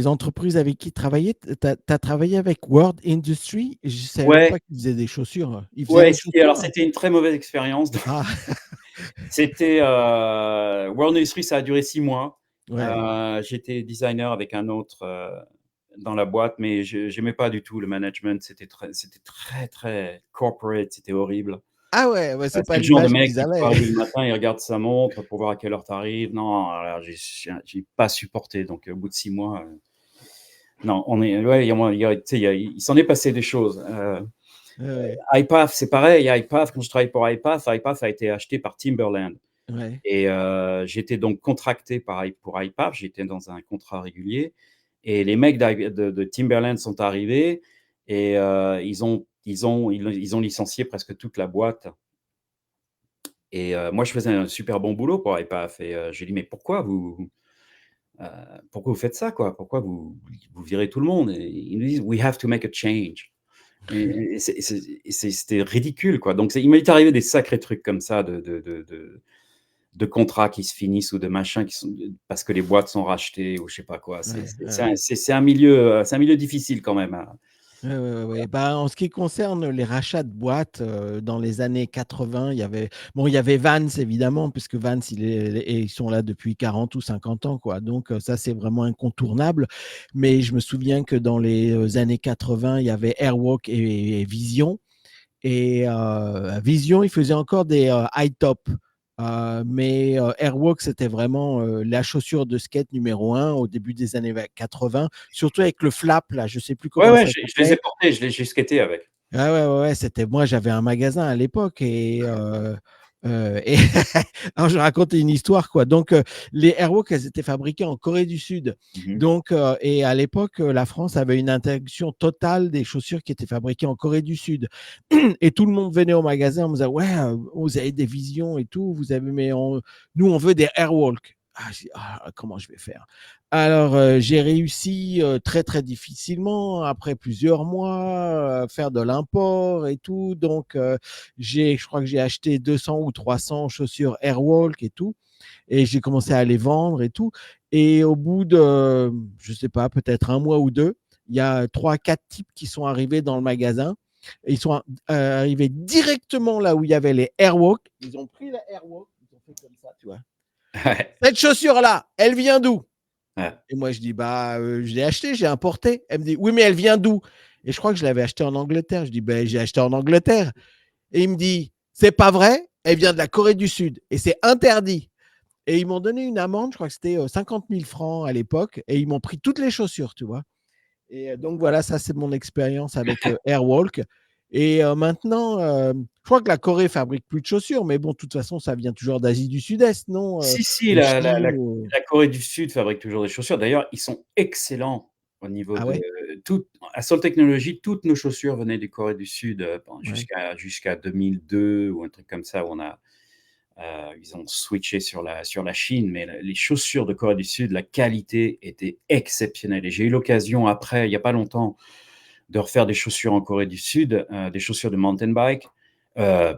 entreprises avec qui tu travaillais, tu as travaillé avec World Industry. Je ne savais même Ouais, pas qu'ils faisaient des chaussures. Ils faisaient ouais, des chaussures? c'était une très mauvaise expérience. Ah, C'était World Industries, ça a duré 6 mois. ouais. J'étais designer avec un autre dans la boîte, mais je n'aimais pas du tout le management. C'était très, très corporate, c'était horrible. Ah ouais, ouais, c'est pas C'est le genre de l'image mec qu'ils qui doit avaient. arriver le matin, il regarde sa montre pour voir à quelle heure tu arrives. Non, alors j'ai pas supporté. Donc au bout de 6 mois, non, ouais, tu sais, il s'en est passé des choses. Ouais, iPath, c'est pareil. iPath, quand je travaille pour iPath a été acheté par Timberland. ouais. Et j'étais donc contracté pour iPath, j'étais dans un contrat régulier, et les mecs de Timberland sont arrivés, et ils ont licencié presque toute la boîte. Et moi, je faisais un super bon boulot pour iPath, et j'ai dit: «Mais heu, pourquoi vous faites ça, quoi? Pourquoi vous virez tout le monde?» Et ils nous disent: «We have to make a change». Et c'était ridicule, quoi. Donc il m'est arrivé des sacrés trucs comme ça, de contrats qui se finissent, ou de machins qui sont, parce que les boîtes sont rachetées ou je sais pas quoi. Ouais, ouais. C'est un milieu difficile quand même, hein. Ouais, ouais, ouais, ouais. Bah, en ce qui concerne les rachats de boîtes, dans les années 80, il y avait Vans évidemment, puisque Vans, ils sont là depuis 40 ou 50 ans, quoi. Donc, ça, c'est vraiment incontournable. Mais je me souviens que dans les années 80, il y avait Airwalk et Vision. Et Vision, il faisait encore des high top. Mais Airwalk, c'était vraiment la chaussure de skate numéro un au début des années 80, surtout avec le flap, là, je ne sais plus Ouais, comment ouais, ça je les ai s'appelait. portés, j'ai skaté avec. Ah ouais, ouais, ouais, c'était moi, j'avais un magasin à l'époque et Et alors je vais raconter une histoire quoi. Donc les Airwalk, elles étaient fabriquées en Corée du Sud. Mhm. Donc et à l'époque, la France avait une interdiction totale des chaussures qui étaient fabriquées en Corée du Sud. Et tout le monde venait au magasin en me disant ouais, vous avez des visions et tout, vous avez nous on veut des Airwalk. Ah, comment je vais faire? Alors j'ai réussi très très difficilement après plusieurs mois faire de l'import et tout. Donc je crois que j'ai acheté 200 ou 300 chaussures Airwalk et tout, et j'ai commencé à les vendre et tout. Et au bout de, je sais pas, peut-être un mois ou deux, il y a trois, quatre types qui sont arrivés dans le magasin. Et ils sont arrivés directement là où il y avait les Airwalk. Ils ont pris la Airwalk, ils ont fait comme ça, tu vois. Ouais. Cette chaussure-là, elle vient d'où? Ouais. Et moi, je dis, bah, je l'ai achetée, j'ai importé. Elle me dit, oui, mais elle vient d'où? Et je crois que je l'avais achetée en Angleterre. Je dis, ben, j'ai acheté en Angleterre. Et il me dit, c'est pas vrai, elle vient de la Corée du Sud et c'est interdit. Et ils m'ont donné une amende, je crois que c'était 50 000 francs à l'époque, et ils m'ont pris toutes les chaussures, tu vois. Et donc voilà, ça c'est mon expérience avec Airwalk. Et maintenant, je crois que la Corée fabrique plus de chaussures, mais bon, de toute façon, ça vient toujours d'Asie du Sud-Est, non? Si, si, Chine ou... la Corée du Sud fabrique toujours des chaussures. D'ailleurs, ils sont excellents au niveau Ah de ouais? tout à Sole Technologies, toutes nos chaussures venaient de Corée du Sud, Ouais. jusqu'à 2002 ou un truc comme ça, où ils ont switché sur la Chine, mais les chaussures de Corée du Sud, la qualité était exceptionnelle. Et j'ai eu l'occasion après, il y a pas longtemps, de refaire des chaussures en Corée du Sud, des chaussures de mountain bike. Heu,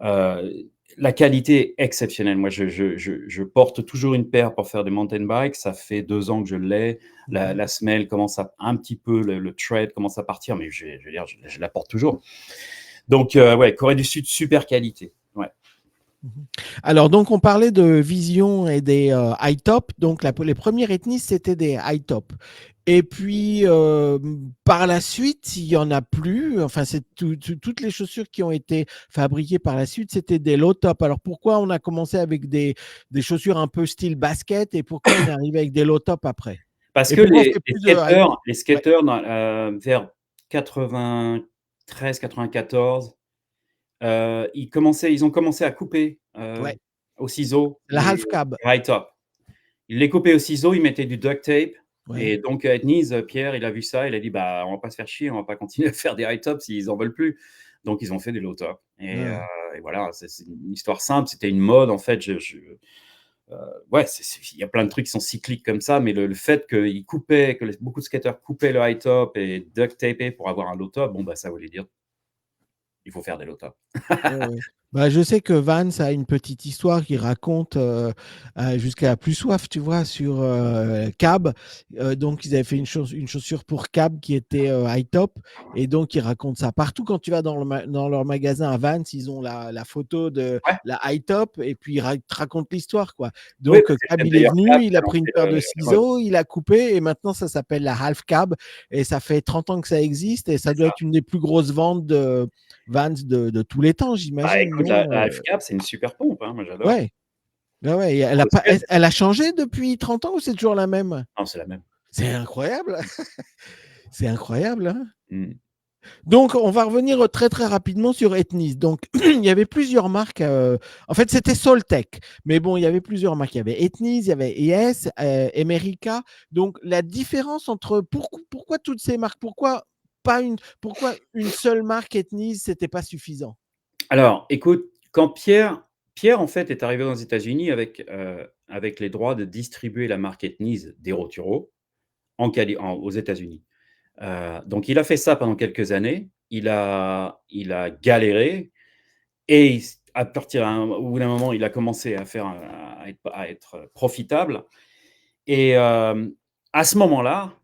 heu, la qualité est exceptionnelle. Moi, je porte toujours une paire pour faire des mountain bikes. Ça fait 2 ans que je l'ai. Mhm. La semelle commence à un petit peu, le tread commence à partir, mais je veux dire, je la porte toujours. Donc ouais, Corée du Sud, super qualité. Ouais. Mhm. Alors, donc, on parlait de Vision et des high top. Donc, les premières ethnies, c'était des high top. Et puis, par la suite, il y en a plus. Enfin, c'est toutes les chaussures qui ont été fabriquées par la suite, c'était des low top. Alors, pourquoi on a commencé avec des chaussures un peu style basket et pourquoi on est arrivé avec des low top après? Parce Et que pourquoi on fait plus de high top? les Ouais, skateurs vers 93-94, ils ont commencé à couper ouais, au ciseau la half cab. les high top. Ils les coupaient au ciseau, ils mettaient du duct tape. Ouais, Et donc à Etnies, Pierre, il a vu ça, il a dit bah on va pas se faire chier, on va pas continuer à faire des high tops s'ils en veulent plus. Donc ils ont fait des low top. ouais. Et voilà, c'est une histoire simple, c'était une mode en fait. Ouais, il y a plein de trucs qui sont cycliques comme ça, mais le fait qu'ils coupaient, beaucoup de skateurs coupaient le high top et duct tapaient pour avoir un low top, bon, bah, ça voulait dire il faut faire des low top. Ouais, ouais. Bah, je sais que Vance a une petite histoire qui raconte jusqu'à Plus Soif, tu vois, sur Cab. Donc, ils avaient fait une chaussure pour Cab qui était high top. Et donc, ils racontent ça. Partout quand tu vas dans leur magasin à Vance, ils ont la photo de Ouais, la high top et puis ils te racontent l'histoire, quoi. oui, Donc, bah, c'est Cab, peut-être il est d'ailleurs venu, Cap il qui a a pris une lancé paire de la mode. ciseaux, il a coupé et maintenant, ça s'appelle la Half Cab. Et ça fait 30 ans que ça existe et ça C'est doit ça. être une des plus grosses ventes de Vans de tous les temps, Bah, j'imagine, écoute, non? la Half Cap, c'est une super pompe, hein, moi j'adore. Ouais, ouais, ouais. Pour le skate, Elle a changé depuis 30 ans ou c'est toujours la même? non, c'est la même. C'est incroyable, c'est incroyable, hein. Mmh. Donc, on va revenir très très rapidement sur Ethnis. Donc, il y avait plusieurs marques. En fait, c'était Soltech, mais bon, il y avait plusieurs marques. Il y avait Ethnis, il y avait ES, Emerica. Donc, la différence entre pourquoi toutes ces marques, pourquoi une seule marque Ethnis, c'était pas suffisant? Alors, écoute, quand Pierre, en fait, est arrivé aux États-Unis avec les droits de distribuer la marque Etnies des Roturo aux États-Unis. Donc il a fait ça pendant quelques années. Il a galéré et au bout d'un moment, il a commencé à être profitable. Et à ce moment-là,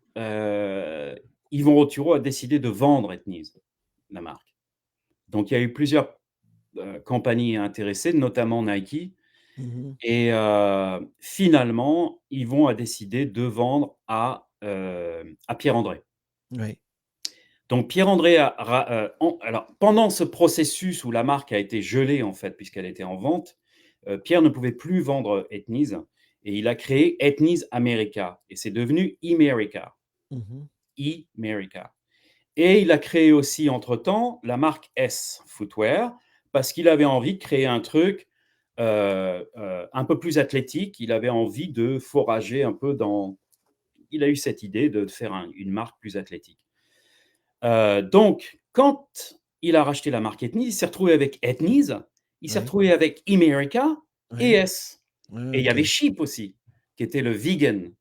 Yvon Roturo a décidé de vendre Etnies, la marque. Donc il y a eu plusieurs compagnies intéressées, notamment Nike. Mhm. Et finalement, Yvon a décidé de vendre à Pierre-André. Ouais, Donc Pierre-André alors pendant ce processus où la marque a été gelée en fait, puisqu'elle était en vente, Pierre ne pouvait plus vendre Etnies et il a créé Etnies America et c'est devenu Emerica. mhm. Emerica. Et il a créé aussi entre-temps la marque S Footwear parce qu'il avait envie de créer un truc un peu plus athlétique. Il avait envie de forager un peu dans. Il a eu cette idée de faire une marque plus athlétique. Donc, quand il a racheté la marque Etnies, il s'est retrouvé avec Etnies, il s'est Ouais, retrouvé avec Imerica et ouais, S. ouais, Et il y OK. avait Sheep aussi, qui était le vegan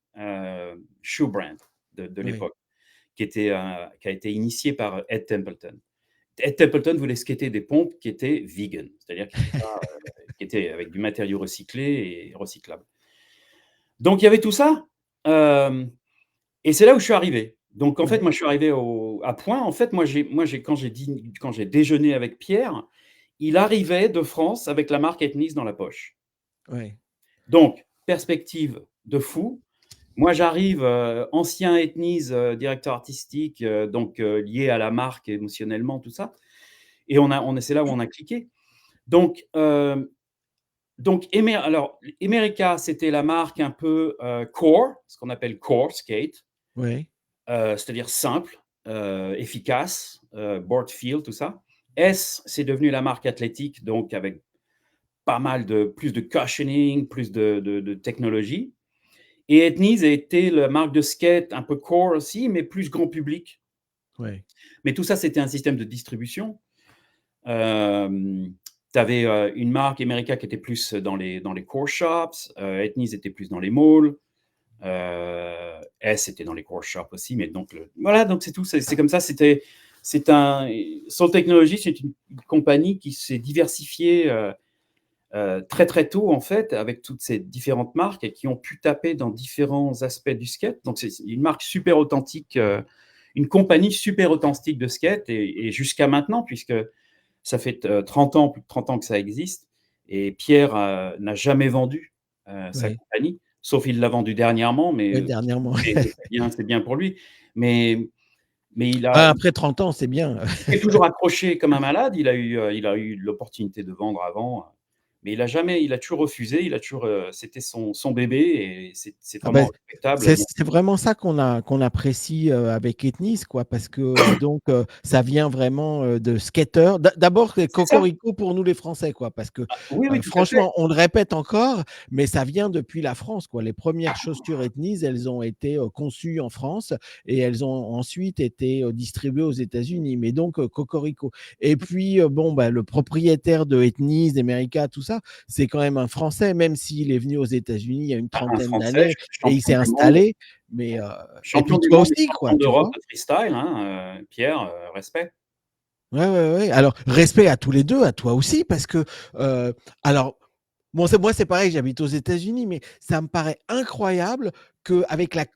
shoe brand de Ouais, l'époque, qui a été initié par Ed Templeton. Ed Templeton voulait skater des pompes qui étaient vegan, c'est-à-dire qui étaient avec du matériau recyclé et recyclable. Donc il y avait tout ça. Euh, et c'est là où je suis arrivé. Donc, en fait, ouais, moi, je suis arrivé à point. En fait, quand j'ai déjeuné avec Pierre, il arrivait de France avec la marque Ethnis dans la poche. ouais, Donc, perspective de fou. Moi, j'arrive, ancien Ethnis, directeur artistique, donc lié à la marque émotionnellement, tout ça. Et c'est là où on a cliqué. Donc, alors, Emerica, c'était la marque un peu core, ce qu'on appelle core skate. ouais, C'est-à-dire simple, efficace, board feel, tout ça. S, c'est devenu la marque athlétique, donc avec pas mal plus de cushioning, plus de technologie. Et Etnies a été la marque de skate un peu core aussi, mais plus grand public. ouais, Mais tout ça, c'était un système de distribution. Tu avais une marque America qui était plus dans les core shops, Etnies était plus dans les malls. S était dans les core shops aussi, mais donc voilà, donc c'est tout, c'est comme ça. Soul Technologies, c'est une compagnie qui s'est diversifiée très très tôt en fait, avec toutes ces différentes marques et qui ont pu taper dans différents aspects du skate. Donc c'est une marque super authentique, une compagnie super authentique de skate et jusqu'à maintenant, puisque ça fait 30 ans, plus de 30 ans que ça existe. Et Pierre n'a jamais vendu sa ouais, compagnie, sauf il l'a vendu dernièrement, ouais, mais dernièrement. c'est bien pour lui. Mais, mais Ah, après 30 ans, c'est bien. il est toujours accroché comme un malade. Il a eu l'opportunité de vendre avant, mais il a toujours refusé. C'était son bébé et c'est Ah ben, vraiment respectable. c'est vraiment ça qu'on apprécie avec Ethnis, quoi, parce que donc ça vient vraiment de skateurs. D'abord, c'est C'est ça. Cocorico pour nous les Français, quoi, parce que Oui, oui, tout à fait. franchement, on le répète encore, mais ça vient depuis la France, quoi. Les premières chaussures Ethnis, elles ont été conçues en France et elles ont ensuite été distribuées aux États-Unis. Mais donc Cocorico. Et puis bon, bah, le propriétaire de Ethnis, d'America, tout ça, c'est quand même un Français, même s'il est venu aux États-Unis il y a une Un trentaine Français, d'années et il champion s'est du monde. installé. Mais et Champion puis du toi monde et aussi, champion quoi, tu d'Europe vois. de freestyle, hein, Pierre, respect. Ouais, ouais, ouais. Alors, respect à tous les deux, à toi aussi, parce que, alors, bon, moi, c'est pareil, j'habite aux États-Unis, mais ça me paraît incroyable qu'avec la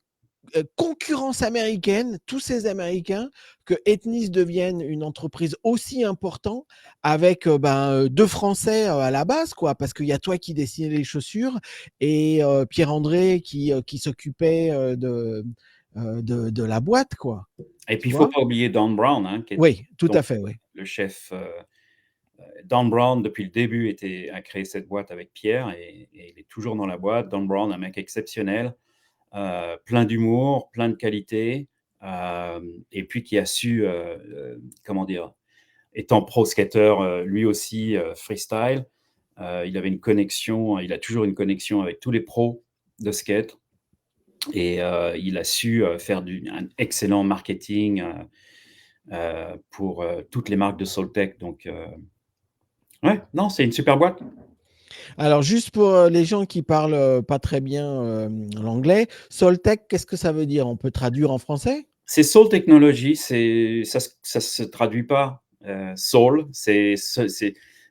concurrence américaine, tous ces Américains, que Ethnis devienne une entreprise aussi importante avec deux Français à la base, quoi, parce qu'il y a toi qui dessinais les chaussures et Pierre-André qui s'occupait de la boîte, quoi. Et puis, Tu il ne faut vois. pas oublier Don Brown, hein, qui est Oui, tout donc à fait, oui. le chef. Don Brown, depuis le début, a créé cette boîte avec Pierre et il est toujours dans la boîte. Don Brown, un mec exceptionnel, plein d'humour, plein de qualité, et puis qui a su, comment dire, étant pro skater, lui aussi freestyle, il avait une connexion, il a toujours une connexion avec tous les pros de skate et il a su faire un excellent marketing pour toutes les marques de Soltech. Donc, ouais, non, c'est une super boîte. Alors, juste pour les gens qui parlent pas très bien l'anglais, Soltech, qu'est-ce que ça veut dire? On peut traduire en français? C'est Soul Technology, ça se traduit pas. Soul,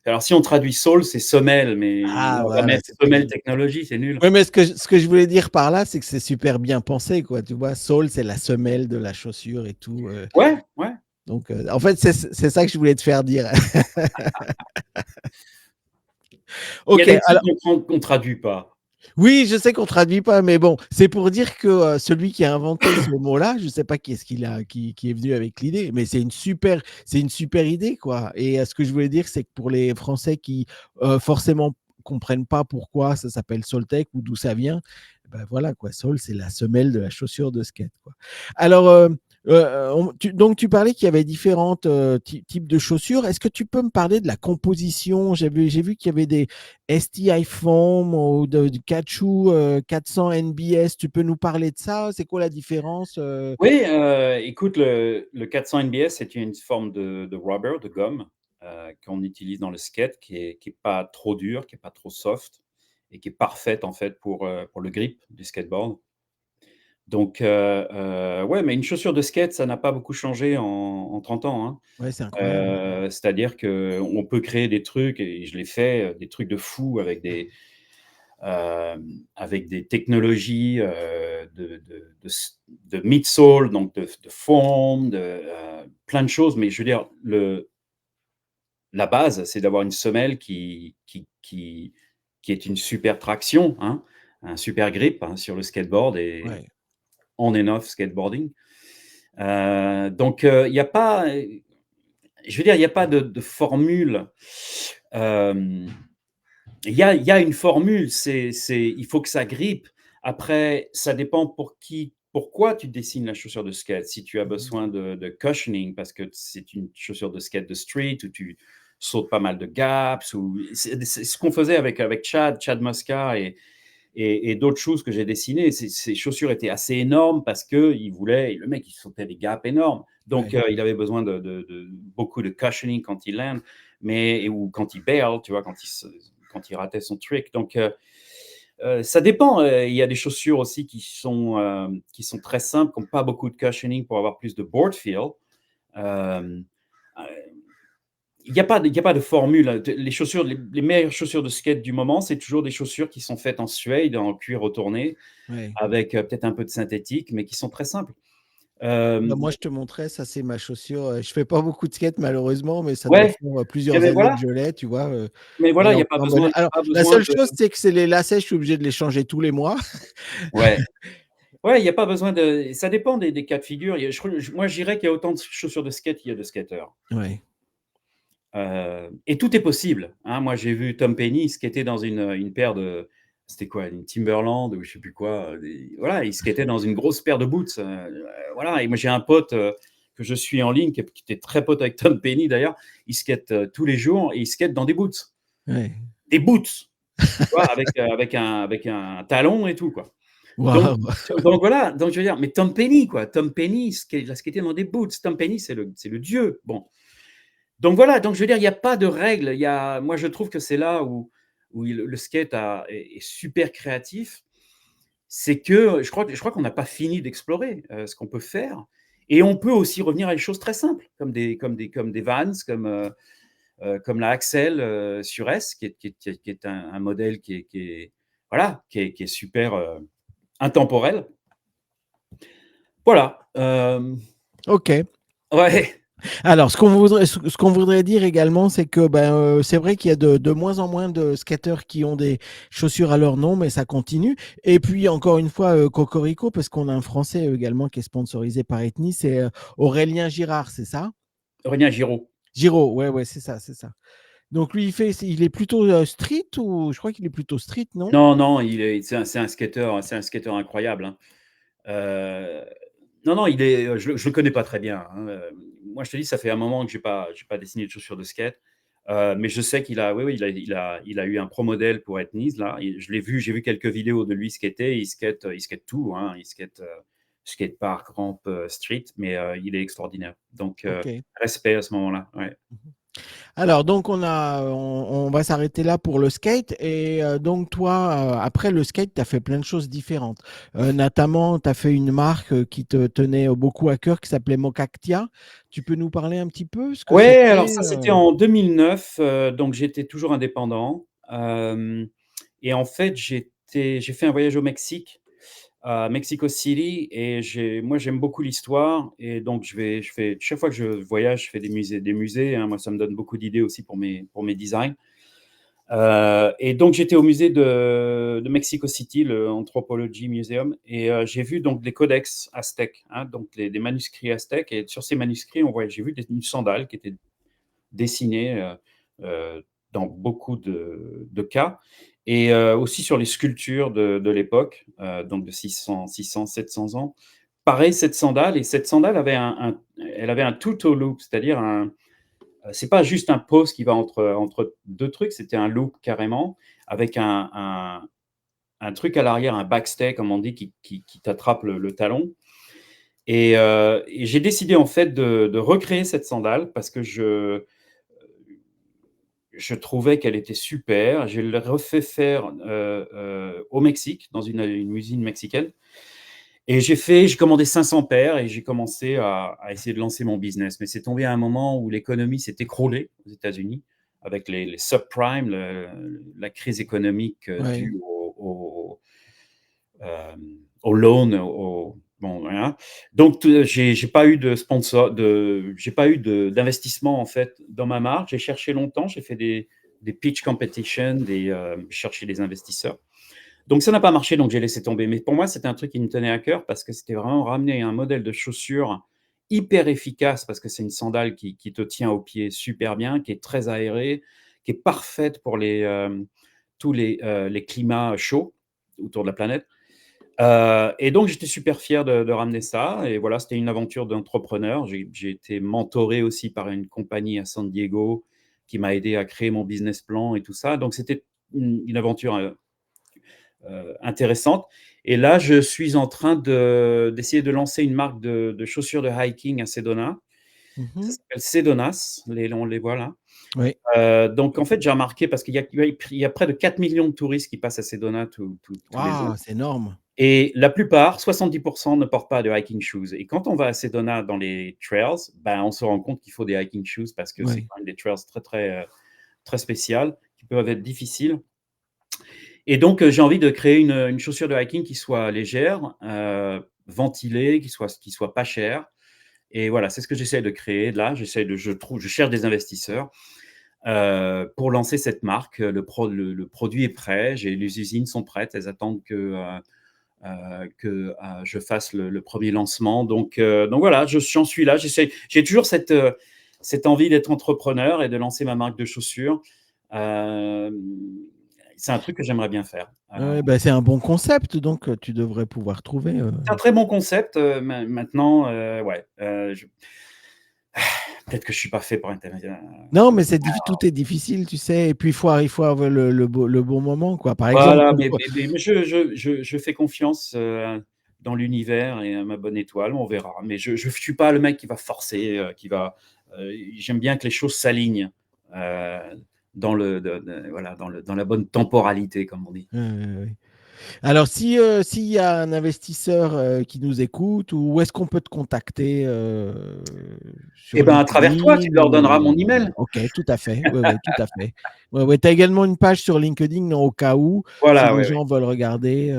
alors si on traduit Soul, c'est semelle, mais Ah, on va voilà, mettre c'est ce que je. semelle technologie, c'est nul. Oui, mais ce que je voulais dire par là, c'est que c'est super bien pensé, quoi. Tu vois, sole, c'est la semelle de la chaussure et tout. Ouais, ouais. Donc, en fait, c'est ça que je voulais te faire dire. Il y a Ok, des trucs alors, qu'on traduit pas. oui, je sais qu'on traduit pas, mais bon, c'est pour dire que celui qui a inventé ce mot-là, je sais pas qui est-ce qui est venu avec l'idée, mais c'est une super idée, quoi. Et ce que je voulais dire, c'est que pour les Français qui forcément comprennent pas pourquoi ça s'appelle Soltech ou d'où ça vient, ben voilà, quoi. Sole, c'est la semelle de la chaussure de skate, quoi. Alors, Donc, tu parlais qu'il y avait différentes types de chaussures. Est-ce que tu peux me parler de la composition? J'ai vu qu'il y avait des STI Foam ou du Kachu 400 NBS. Tu peux nous parler de ça? C'est quoi la différence? Oui, écoute, le 400 NBS, c'est une forme de rubber, de gomme, qu'on utilise dans le skate, qui est pas trop dur, qui est pas trop soft et qui est parfaite, en fait, pour le grip du skateboard. Donc ouais, mais une chaussure de skate, ça n'a pas beaucoup changé en 30 ans, hein. Ouais, c'est incroyable. C'est-à-dire qu'on peut créer des trucs et je l'ai fait, des trucs de fou avec des technologies, de midsole, donc de foam, plein de choses. Mais je veux dire, la base, c'est d'avoir une semelle qui est une super traction, hein, un super grip, hein, sur le skateboard et Ouais, on and off skateboarding. Donc, il y a pas, je veux dire, il y a pas de formule. Hem, il y a une formule, il faut que ça grippe. Après, ça dépend pourquoi tu dessines la chaussure de skate. Si tu as mhm, besoin de cushioning parce que c'est une chaussure de skate de street où tu sautes pas mal de gaps ou c'est ce qu'on faisait avec Chad Mosca et d'autres choses que j'ai dessinées. Ces chaussures étaient assez énormes parce que le mec, il sautait des gaps énormes. Donc, ouais, il avait besoin de beaucoup de cushioning quand il land, ou quand il bail, tu vois, quand il ratait son trick. Donc, ça dépend. Il y a des chaussures aussi qui sont très simples, qui n'ont pas beaucoup de cushioning pour avoir plus de board feel. Euh, il y a pas de formule. Les meilleures chaussures de skate du moment, c'est toujours des chaussures qui sont faites en suède, en cuir retourné, ouais. avec peut-être un peu de synthétique, mais qui sont très simples. Bah, Euh, moi, je te montrais, ça c'est ma chaussure. Je fais pas beaucoup de skate malheureusement, mais ça doit ouais, faire mais plusieurs ben années voilà, que je l'ai, tu vois. mais Elle voilà, est il y a encore pas en bonne. besoin, Alors, pas la besoin seule de, chose, c'est que c'est les lacets, je suis obligé de les changer tous les mois. ouais, ouais, il y a pas besoin de. Ça dépend des cas de figure. Moi, je dirais qu'il y a autant de chaussures de skate qu'il y a de skateurs. Ouais, Et tout est possible, hein. Moi, j'ai vu Tom Penny skater dans une paire de, c'était quoi? Une Timberland ou je sais plus quoi, voilà, il skatait dans une grosse paire de boots, voilà. Et moi, j'ai un pote, que je suis en ligne qui était très pote avec Tom Penny d'ailleurs. Il skate, tous les jours et il skate dans des boots. ouais. Des boots! Tu vois? Avec un talon et tout, quoi. Donc Waouh! donc voilà, donc je veux dire, mais Tom Penny, quoi. Tom Penny, il a skaté dans des boots. Tom Penny, c'est le dieu. Bon. Donc voilà, donc je veux dire, il y a pas de règle. Moi, je trouve que c'est là où le skate est super créatif. C'est que je crois qu'on n'a pas fini d'explorer ce qu'on peut faire. Et on peut aussi revenir à des choses très simples, comme des Vans, comme la Axel sur S, qui est un modèle voilà, qui est super intemporel. Voilà. Ok. Ouais. Alors, ce qu'on voudrait dire également, c'est que c'est vrai qu'il y a de moins en moins de skateurs qui ont des chaussures à leur nom, mais ça continue. Et puis, encore une fois, Cocorico, parce qu'on a un Français également qui est sponsorisé par Ethnie, c'est Aurélien Girard, c'est ça? René Giraud. Giraud, ouais, ouais, c'est ça, c'est ça. Donc lui, il est plutôt street ou je crois qu'il est plutôt street, non? Non, non, c'est un skateur incroyable, hein. Heu, non, non, je le connais pas très bien, hein, moi, je te dis, ça fait un moment que j'ai pas dessiné de chaussures de skate, mais je sais qu'il a oui, oui, il a eu un pro modèle pour Etnies là et j'ai vu quelques vidéos de lui skater. Il skate tout, hein, skatepark, rampe, street, mais il est extraordinaire. Donc Ok. respect à ce moment-là, ouais. Alors, donc, on va s'arrêter là pour le skate. Et donc, toi, après le skate, tu as fait plein de choses différentes. Notamment, tu as fait une marque qui te tenait beaucoup à cœur qui s'appelait Mocactia. Tu peux nous parler un petit peu ce que Ouais, alors ça, c'était c'était en 2009, donc j'étais toujours indépendant, et en fait, j'ai fait un voyage au Mexique, à Mexico City et j'aime beaucoup l'histoire et donc je fais chaque fois que je voyage, je fais des musées, hein. Moi, ça me donne beaucoup d'idées aussi pour mes designs, et donc j'étais au musée de Mexico City, le Anthropology Museum et j'ai vu donc des codex aztèques, hein, donc des manuscrits aztèques et sur ces manuscrits, j'ai vu une sandale qui était dessiné dans beaucoup de cas et aussi sur les sculptures de l'époque, donc de 600, 700 ans, pareil, cette sandale, et cette sandale avait elle avait un tuto loop, c'est-à-dire c'est pas juste un pause qui va entre deux trucs, c'était un loop carrément, avec un truc à l'arrière, un backstay, comme on dit, qui t'attrape le talon. Et j'ai décidé en fait de recréer cette sandale parce que je trouvais qu'elle était super. Je l'ai refait faire au Mexique, dans une usine mexicaine. Et j'ai commandé 500 paires et j'ai commencé à essayer de lancer mon business. Mais c'est tombé à un moment où l'économie s'est écroulée aux États-Unis avec les subprimes, la crise économique Ouais. due au loan, bon, voilà. Donc, j'ai pas eu de sponsor, j'ai pas eu d'investissement en fait dans ma marque. J'ai cherché longtemps, j'ai fait des pitch competitions, chercher des investisseurs. Donc, ça n'a pas marché, donc j'ai laissé tomber. Mais pour moi, c'était un truc qui me tenait à cœur parce que c'était vraiment ramener un modèle de chaussure hyper efficace parce que c'est une sandale qui te tient au pied super bien, qui est très aérée, qui est parfaite pour tous les climats chauds autour de la planète. Et donc, j'étais super fier de ramener ça. Et voilà, c'était une aventure d'entrepreneur. J'ai été mentoré aussi par une compagnie à San Diego qui m'a aidé à créer mon business plan et tout ça. Donc, c'était une aventure intéressante. Et là, je suis en train d'essayer de lancer une marque de chaussures de hiking à Sedona. Ça Mhm. s'appelle Sedonas, on les voit là. Oui. Donc, en fait, j'ai remarqué, parce qu'il y a près de 4 millions de touristes qui passent à Sedona tous les ans. Waouh, c'est énorme. Et la plupart, 70%, ne portent pas de hiking shoes. Et quand on va à Sedona dans les trails, ben, on se rend compte qu'il faut des hiking shoes parce que c'est Oui. quand même des trails très, très, très spéciales qui peuvent être difficiles. Et donc, j'ai envie de créer une chaussure de hiking qui soit légère, ventilée, qui soit pas chère. Et voilà, c'est ce que j'essaie de créer. Là, je cherche des investisseurs pour lancer cette marque. Le produit est prêt, les usines sont prêtes, elles attendent que je fasse le premier lancement. Donc voilà, j'en suis là. J'ai toujours cette envie d'être entrepreneur et de lancer ma marque de chaussures. Euh, c'est un truc que j'aimerais bien faire. Ouais, bah, c'est un bon concept, donc tu devrais pouvoir trouver. C'est un très bon concept. Maintenant, ouais, peut-être que je suis pas fait pour Internet. Non, mais tout est difficile, tu sais. Et puis, il faut avoir le bon moment, quoi. Par exemple, Voilà, mais je fais confiance dans l'univers et à ma bonne étoile, on verra. Mais je ne suis pas le mec qui va forcer, j'aime bien que les choses s'alignent euh, voilà, dans la bonne temporalité, comme on dit. ouais. Alors, s'il y a un investisseur qui nous écoute, où est-ce qu'on peut te contacter Eh sur bien, à travers toi, tu LinkedIn leur donneras ou... mon email. Ok, tout à fait. Oui, oui, tout à fait. Ouais, ouais. Tu as également une page sur LinkedIn, non, au cas où, si Voilà, les ouais, ouais. gens veulent regarder,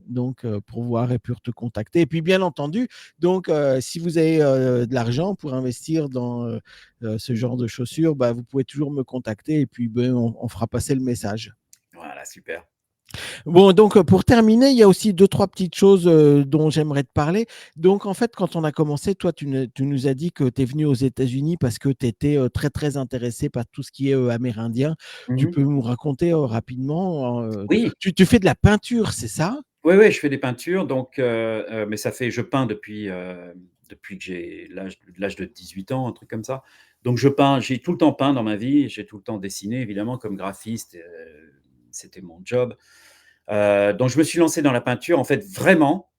donc pour voir et pour te contacter. Et puis, bien entendu, donc, si vous avez de l'argent pour investir dans ce genre de chaussures, bah, vous pouvez toujours me contacter et puis ben, on fera passer le message. Voilà, super. Bon, donc pour terminer, il y a aussi deux, trois petites choses dont j'aimerais te parler. Donc en fait, quand on a commencé, toi, tu nous as dit que tu es venu aux États-Unis parce que tu étais très, très intéressé par tout ce qui est amérindien. Tu Mhm. peux nous raconter rapidement, Oui, tu fais de la peinture, c'est ça? oui, oui, je fais des peintures, donc, mais je peins depuis que j'ai l'âge de 18 ans, un truc comme ça. Donc je peins, j'ai tout le temps peint dans ma vie, j'ai tout le temps dessiné, évidemment, comme graphiste, c'était mon job. Donc je me suis lancé dans la peinture, en fait, vraiment,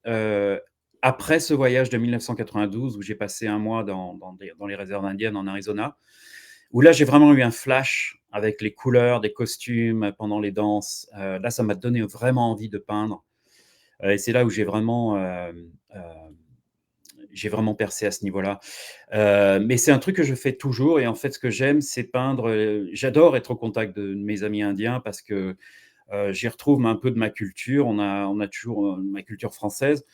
après ce voyage de 1992 où j'ai passé un mois dans les réserves indiennes en Arizona, où là, j'ai vraiment eu un flash avec les couleurs des costumes pendant les danses. Là, ça m'a donné vraiment envie de peindre. Et c'est là où j'ai vraiment percé à ce niveau-là. Mais c'est un truc que je fais toujours. Et en fait, ce que j'aime, c'est peindre. J'adore être au contact de mes amis indiens parce que j'y retrouve un peu de ma culture. On a toujours ma culture française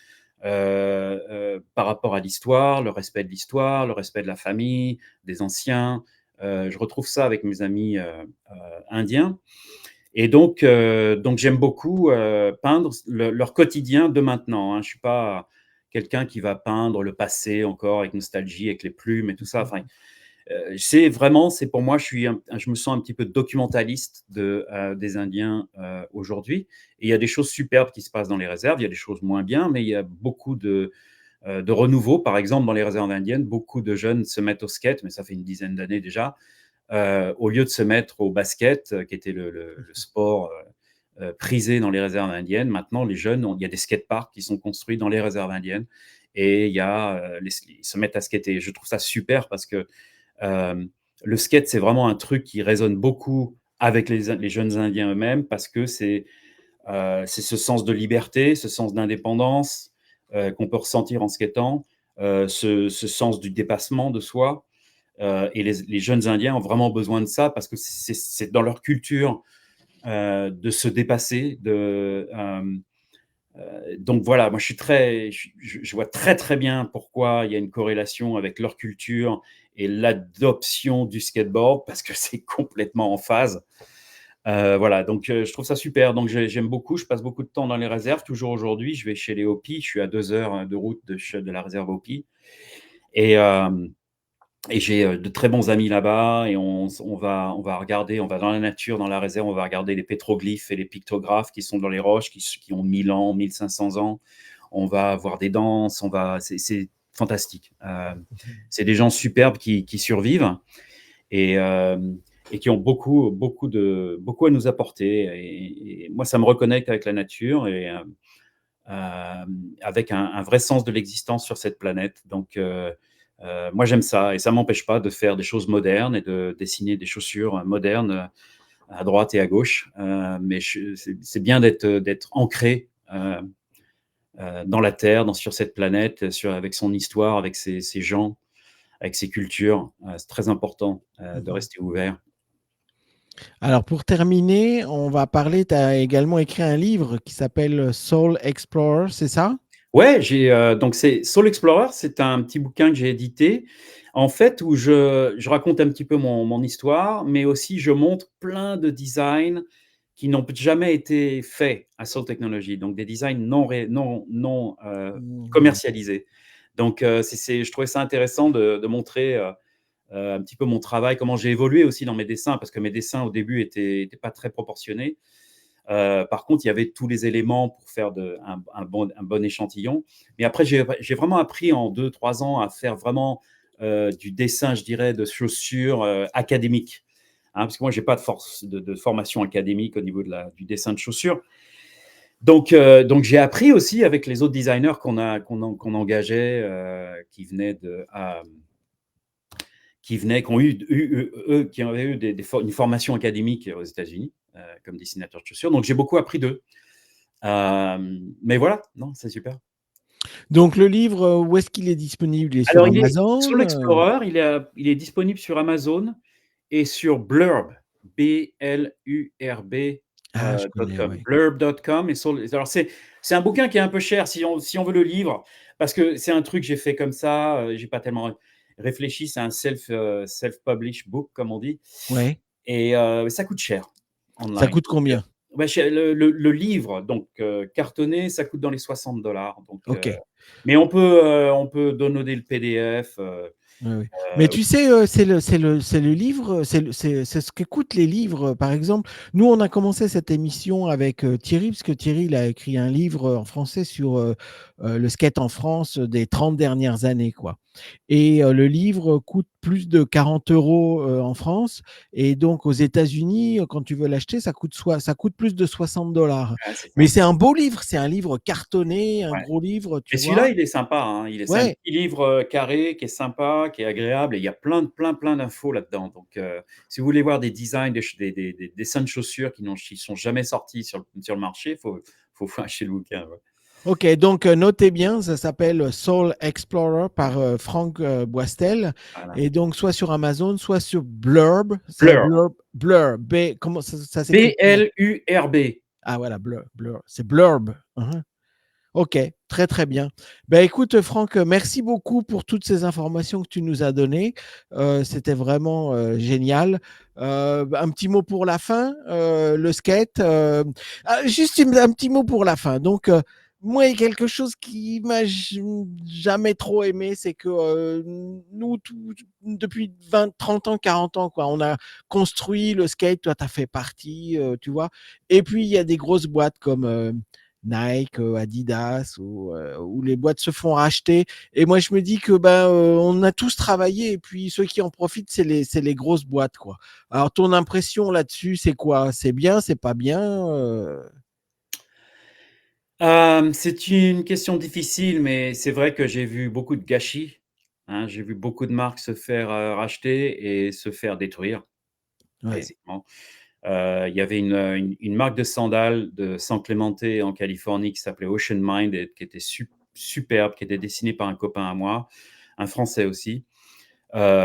par rapport à l'histoire, le respect de l'histoire, le respect de la famille, des anciens. Je retrouve ça avec mes amis indiens. Et donc j'aime beaucoup peindre leur quotidien de maintenant. Hein. Je suis pas quelqu'un qui va peindre le passé encore avec nostalgie, avec les plumes et tout ça. Enfin, c'est pour moi, je me sens un petit peu documentaliste des Indiens aujourd'hui. Et il y a des choses superbes qui se passent dans les réserves, il y a des choses moins bien, mais il y a beaucoup de renouveau. Par exemple, dans les réserves indiennes, beaucoup de jeunes se mettent au skate, mais ça fait une dizaine d'années déjà, au lieu de se mettre au basket, qui était le sport prisé dans les réserves indiennes. Maintenant, les jeunes, il y a des skateparks qui sont construits dans les réserves indiennes et ils se mettent à skater. Je trouve ça super parce que le skate, c'est vraiment un truc qui résonne beaucoup avec les jeunes Indiens eux-mêmes parce que c'est ce sens de liberté, ce sens d'indépendance qu'on peut ressentir en skatant, ce sens du dépassement de soi. Et les jeunes Indiens ont vraiment besoin de ça parce que c'est dans leur culture de se dépasser. Donc voilà, moi je vois très très bien pourquoi il y a une corrélation avec leur culture et l'adoption du skateboard parce que c'est complètement en phase. Voilà, donc je trouve ça super. Donc j'aime beaucoup, je passe beaucoup de temps dans les réserves. Toujours aujourd'hui, je vais chez les Hopis. Je suis à 2 heures de route de la réserve Hopi. Et, j'ai de très bons amis là-bas. Et on va regarder, on va dans la nature, dans la réserve, on va regarder les pétroglyphes et les pictographes qui sont dans les roches, qui ont 1000 ans, 1500 ans. On va voir des danses, c'est fantastique. C'est des gens superbes qui survivent. Et, qui ont beaucoup à nous apporter. Et moi, ça me reconnecte avec la nature et avec un vrai sens de l'existence sur cette planète. Donc, moi, j'aime ça et ça m'empêche pas de faire des choses modernes et de dessiner des chaussures modernes à droite et à gauche. Mais c'est bien d'être ancré dans la Terre, sur cette planète, avec son histoire, avec ses gens, avec ses cultures. C'est très important de Mhm. rester ouvert. Alors pour terminer, on va parler, tu as également écrit un livre qui s'appelle Soul Explorer, c'est ça? Ouais, donc c'est Soul Explorer, c'est un petit bouquin que j'ai édité, en fait, où je raconte un petit peu mon histoire, mais aussi je montre plein de designs qui n'ont jamais été faits à Soul Technologies, donc des designs non Mhm. commercialisés. Donc, je trouvais ça intéressant de montrer un petit peu mon travail, comment j'ai évolué aussi dans mes dessins, parce que mes dessins au début étaient pas très proportionnés. Par contre, il y avait tous les éléments pour faire un bon échantillon. Mais après, j'ai vraiment appris en 2-3 ans à faire vraiment du dessin, je dirais, de chaussures académiques. Hein, parce que moi, je n'ai pas de formation académique au niveau du dessin de chaussures. Donc j'ai appris aussi avec les autres designers qu'on engageait, qui avaient eu une formation académique aux États-Unis comme dessinateur de chaussures. Donc j'ai beaucoup appris d'eux. Mais voilà, non, c'est super. Donc le livre, où est-ce qu'il est disponible? Il est sur Alors, il est Amazon? Soul Explorer, il est disponible sur Amazon et sur Blurb, B-L-U-R-B Ah, je connais, .com, ouais. blurb.com. Alors c'est un bouquin qui est un peu cher si on veut le livre, parce que c'est un truc que j'ai fait comme ça, j'ai pas tellement réfléchi, c'est un self-published book, comme on dit, Ouais. et ça coûte cher Ça online. coûte Donc, combien? bah, le livre, donc cartonné, ça coûte dans les $60. Donc, OK. mais on peut downloader le PDF. Oui, oui. Mais tu sais, c'est le livre, c'est ce que coûtent les livres. Par exemple, nous, on a commencé cette émission avec Thierry, parce que Thierry, il a écrit un livre en français sur le skate en France des 30 dernières années, quoi. Et le livre coûte plus de 40 euros en France. Et donc, aux États-Unis, quand tu veux l'acheter, ça coûte plus de 60 $. Ouais, c'est Mais ça. c'est un beau livre, c'est un livre cartonné, un Ouais. gros livre, Mais tu celui-là, vois. il est sympa, hein. C'est un Ouais. petit livre carré qui est sympa, qui est agréable, et il y a plein d'infos là-dedans. Donc, si vous voulez voir des designs, des dessins de chaussures qui sont jamais sortis sur le marché, faut acheter le bouquin. Ouais. Ok, donc notez bien, ça s'appelle Soul Explorer par Franck Boistel. Voilà. Et donc, soit sur Amazon, soit sur Blurb. C'est Blur, Blurb. Comment ça s'écrit comment? B-L-U-R-B. Ah voilà, Blurb. C'est Blurb. Mhm. Ok, très très bien. Ben écoute, Franck, merci beaucoup pour toutes ces informations que tu nous as données. C'était vraiment génial. Un petit mot pour la fin, le skate. Juste un petit mot pour la fin. Donc, moi, il y a quelque chose qui m'a jamais trop aimé, c'est que nous, depuis 20, 30 ans, 40 ans, quoi, on a construit le skate. Toi, tu as fait partie, tu vois. Et puis, il y a des grosses boîtes comme Nike, Adidas, où les boîtes se font racheter. Et moi, je me dis que on a tous travaillé, et puis ceux qui en profitent, c'est les grosses boîtes, quoi. Alors, ton impression là-dessus, c'est quoi? C'est bien, c'est pas bien? C'est une question difficile, mais c'est vrai que j'ai vu beaucoup de gâchis, hein. J'ai vu beaucoup de marques se faire, racheter et se faire détruire, Ouais, basiquement. Il y avait une marque de sandales de San Clemente en Californie qui s'appelait Ocean Mind et qui était superbe, qui était dessinée par un copain à moi, un Français aussi.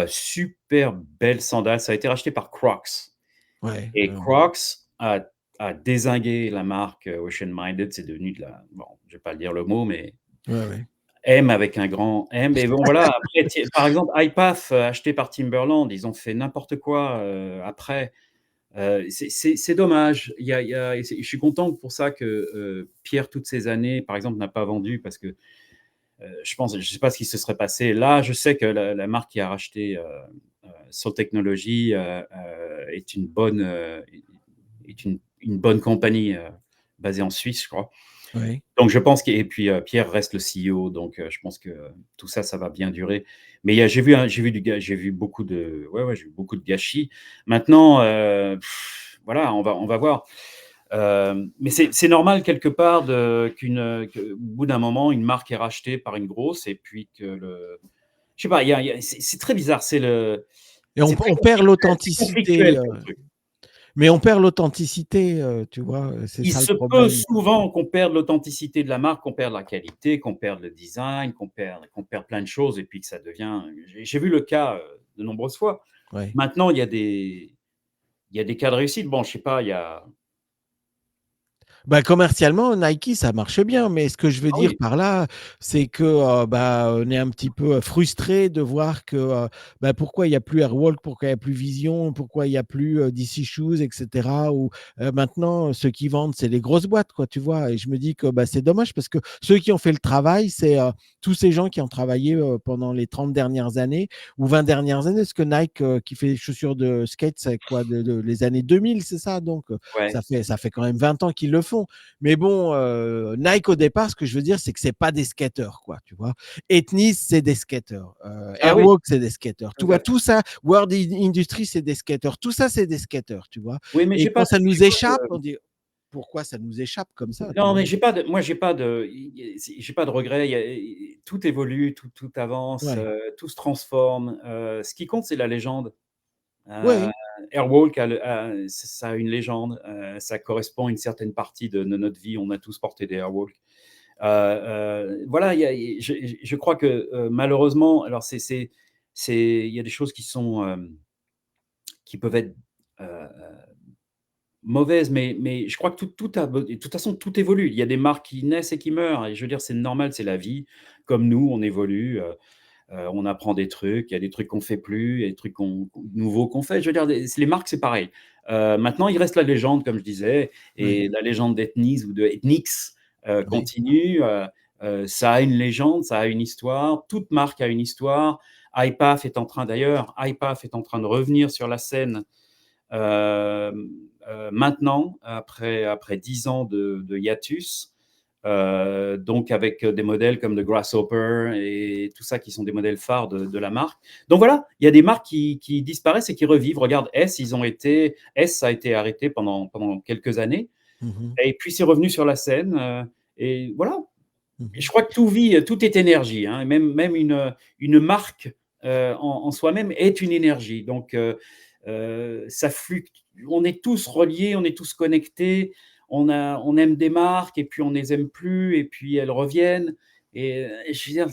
Super belle sandale. Ça a été racheté par Crocs ouais, et Crocs a dézingué la marque, Ocean Minded. C'est devenu de la bon, je vais pas le dire le mot, mais ouais, ouais. M avec un grand M. Et bon voilà, après par exemple, iPath, acheté par Timberland, ils ont fait n'importe quoi, après. C'est dommage. Je suis content pour ça que Pierre, toutes ces années, par exemple, n'a pas vendu parce que je pense, je ne sais pas ce qui se serait passé. Là, je sais que la marque qui a racheté Soul Technologies est une bonne compagnie basée en Suisse, je crois. Ouais. Donc, je pense que, et puis Pierre reste le CEO, donc je pense que tout ça, ça va bien durer. Mais j'ai vu beaucoup de, ouais, ouais, j'ai vu beaucoup de gâchis. Maintenant, voilà, on va voir. Mais c'est normal quelque part qu'au bout d'un moment, une marque est rachetée par une grosse et puis que je sais pas, c'est très bizarre. Et C'est très on perd conflictuel l'authenticité, comme truc. mais on perd l'authenticité, tu vois, c'est Il ça le se peut problème. souvent qu'on perde l'authenticité de la marque, qu'on perde la qualité, qu'on perde le design, qu'on perd plein de choses et puis que ça devient. J'ai vu le cas de nombreuses fois. Ouais. Maintenant, il y a des cas de réussite. Bon, je sais pas, il y a. Bah, commercialement, Nike, ça marche bien, mais ce que je veux Ah dire oui, par là, c'est que on est un petit peu frustré de voir que pourquoi il n'y a plus Airwalk, pourquoi il n'y a plus Vision, pourquoi il n'y a plus DC Shoes, etc. Ou maintenant, ceux qui vendent, c'est les grosses boîtes, quoi, tu vois. Et je me dis que c'est dommage parce que ceux qui ont fait le travail, c'est tous ces gens qui ont travaillé pendant les 30 dernières années ou 20 dernières années. Parce que Nike, qui fait des chaussures de skate, c'est quoi, les années 2000, c'est ça. Donc, ouais. ça fait quand même 20 ans qu'ils le font. Mais bon, Nike au départ, ce que je veux dire, c'est que c'est pas des skateurs, quoi, tu vois. Ethnis, c'est des skateurs. Ah oui, Airwalk, c'est des skateurs. Tu tout vois, à fait. tout ça, World Industry, c'est des skateurs. Tout ça, c'est des skateurs, tu vois. Oui, mais Et j'ai quand pas, ça nous j'ai pas échappe, de. on dit pourquoi ça nous échappe comme ça, tu Non, vois. mais j'ai pas de. Moi, j'ai pas de regrets. Tout évolue, tout avance, Ouais, tout se transforme. Ce qui compte, c'est la légende. Heu, ouais, Airwalk ça a une légende, ça correspond à une certaine partie de notre vie. On a tous porté des Airwalk. Voilà, je crois que, malheureusement, alors il y a des choses qui peuvent être, heu, mauvaises, mais je crois que de toute façon, tout évolue. Il y a des marques qui naissent et qui meurent et je veux dire, c'est normal, c'est la vie. Comme nous, on évolue, on apprend des trucs, il y a des trucs qu'on fait plus, il y a des trucs nouveaux qu'on fait. Je veux dire, les marques, c'est pareil. Maintenant, il reste la légende, comme je disais, ouais, et la légende d'Ethnies ou de Ethnix ouais. continue. Ça a une légende, ça a une histoire. Toute marque a une histoire. IPAF est en train de revenir sur la scène euh, maintenant, après 10 ans de hiatus. Donc avec des modèles comme le Grasshopper et tout ça qui sont des modèles phares de la marque. Donc voilà, il y a des marques qui disparaissent et qui revivent. Regarde, S a été arrêté pendant quelques années Mhm, et puis c'est revenu sur la scène. Et voilà, et mhm. je crois que tout est énergie, hein, même une marque en soi-même est une énergie. Donc ça fluctue. On est tous reliés, on est tous connectés. On aime des marques et puis on ne les aime plus et puis elles reviennent. Et je veux dire,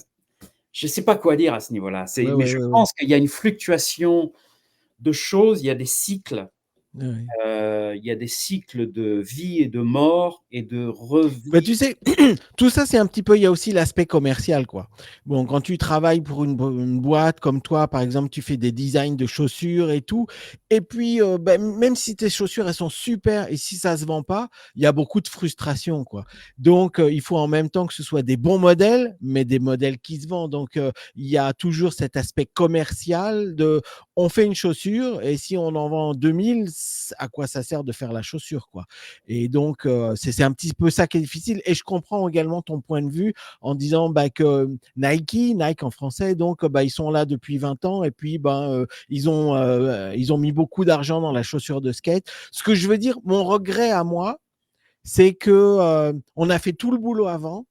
je ne sais pas quoi dire à ce niveau-là. Ouais, Mais ouais, je ouais, ouais. pense qu'il y a une fluctuation de choses, il y a des cycles. Ouais. Il y a des cycles de vie et de mort et de Bah, revie. tu sais, tout ça, c'est un petit peu, il y a aussi l'aspect commercial, quoi. Bon, quand tu travailles pour une boîte comme toi, par exemple, tu fais des designs de chaussures et tout, et puis, même si tes chaussures, elles sont super, et si ça se vend pas, il y a beaucoup de frustration, quoi. Donc, il faut en même temps que ce soit des bons modèles, mais des modèles qui se vendent. Donc, il y a toujours cet aspect commercial de, on fait une chaussure et si on en vend 2000, à quoi ça sert de faire la chaussure, quoi? Et donc, c'est un petit peu ça qui est difficile. Et je comprends également ton point de vue en disant bah, que Nike en français, donc, bah, ils sont là depuis 20 ans et puis, ben, ils ont mis beaucoup d'argent dans la chaussure de skate. Ce que je veux dire, mon regret à moi, c'est que on a fait tout le boulot avant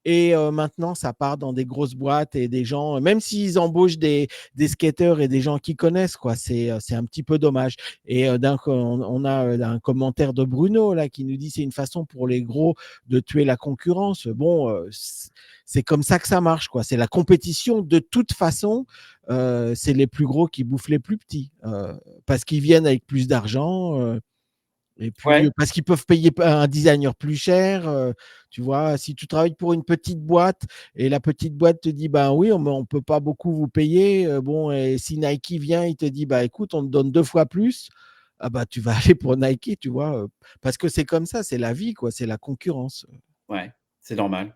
et maintenant ça part dans des grosses boîtes et des gens, même s'ils embauchent des skateurs et des gens qui connaissent, quoi, c'est un petit peu dommage. Et on a un commentaire de Bruno là qui nous dit c'est une façon pour les gros de tuer la concurrence. Bon, c'est comme ça que ça marche, quoi. C'est la compétition de toute façon. C'est les plus gros qui bouffent les plus petits parce qu'ils viennent avec plus d'argent. Et puis, Ouais, parce qu'ils peuvent payer un designer plus cher, tu vois? Si tu travailles pour une petite boîte et la petite boîte te dit: «Ben oui, on peut pas beaucoup vous payer», bon et si Nike vient, il te dit: «Bah écoute, on te donne 2 fois plus», ah bah, tu vas aller pour Nike, tu vois? Parce que c'est comme ça, c'est la vie, quoi, c'est la concurrence. ouais, c'est normal.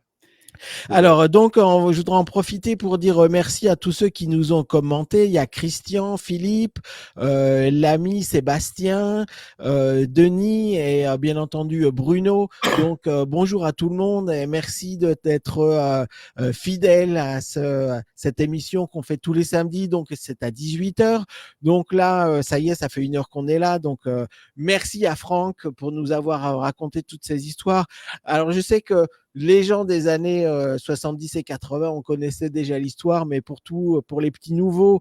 C'est Alors, donc, je voudrais en profiter pour dire merci à tous ceux qui nous ont commenté. Il y a Christian, Philippe, l'ami Sébastien, Denis et bien entendu Bruno. Donc, bonjour à tout le monde et merci d'être fidèle à cette émission qu'on fait tous les samedis. Donc, c'est à 18h. Donc là, ça y est, ça fait 1 heure qu'on est là. Donc, merci à Franck pour nous avoir raconté toutes ces histoires. Alors, je sais que les gens des années 70 et 80, on connaissait déjà l'histoire, mais pour les petits nouveaux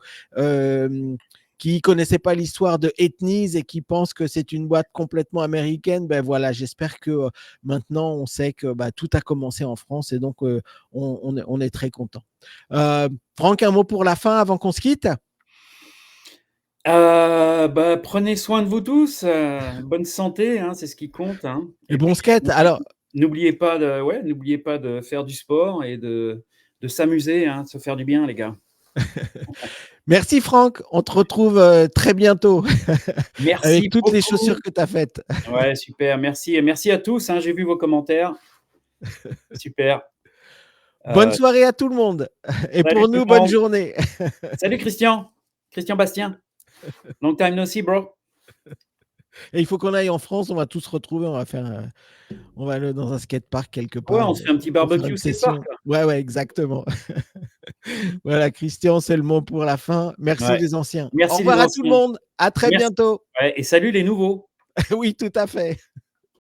qui connaissaient pas l'histoire de Ethnies et qui pensent que c'est une boîte complètement américaine, ben voilà, j'espère que maintenant on sait que bah, tout a commencé en France et donc on est très content. Franck, un mot pour la fin avant qu'on se quitte? Bah, prenez soin de vous tous, bonne santé, hein, c'est ce qui compte, hein, Et et bon puis skate. Alors, n'oubliez pas de faire du sport et de s'amuser, hein, de se faire du bien, les gars. merci Franck, on te retrouve très bientôt avec Merci toutes les chaussures beaucoup. que tu as faites. Ouais, super, merci et merci à tous, hein, j'ai vu vos commentaires. Super. Bonne Heu, soirée à tout le monde et Salut pour tout nous, le bonne monde. journée. Salut Christian. Christian Bastien. Long time no see, bro. Et il faut qu'on aille en France, on va tous se retrouver, on va aller dans un skatepark quelque Ouais, part on se fait un petit pour faire une barbecue skatepark, session. là. Ouais, ouais, exactement. Voilà, Christian, c'est le mot pour la fin. Merci Ouais. les anciens. Au Merci les revoir à tout le anciens. monde. À très Merci. bientôt. Ouais et salut les nouveaux. Oui, tout à fait.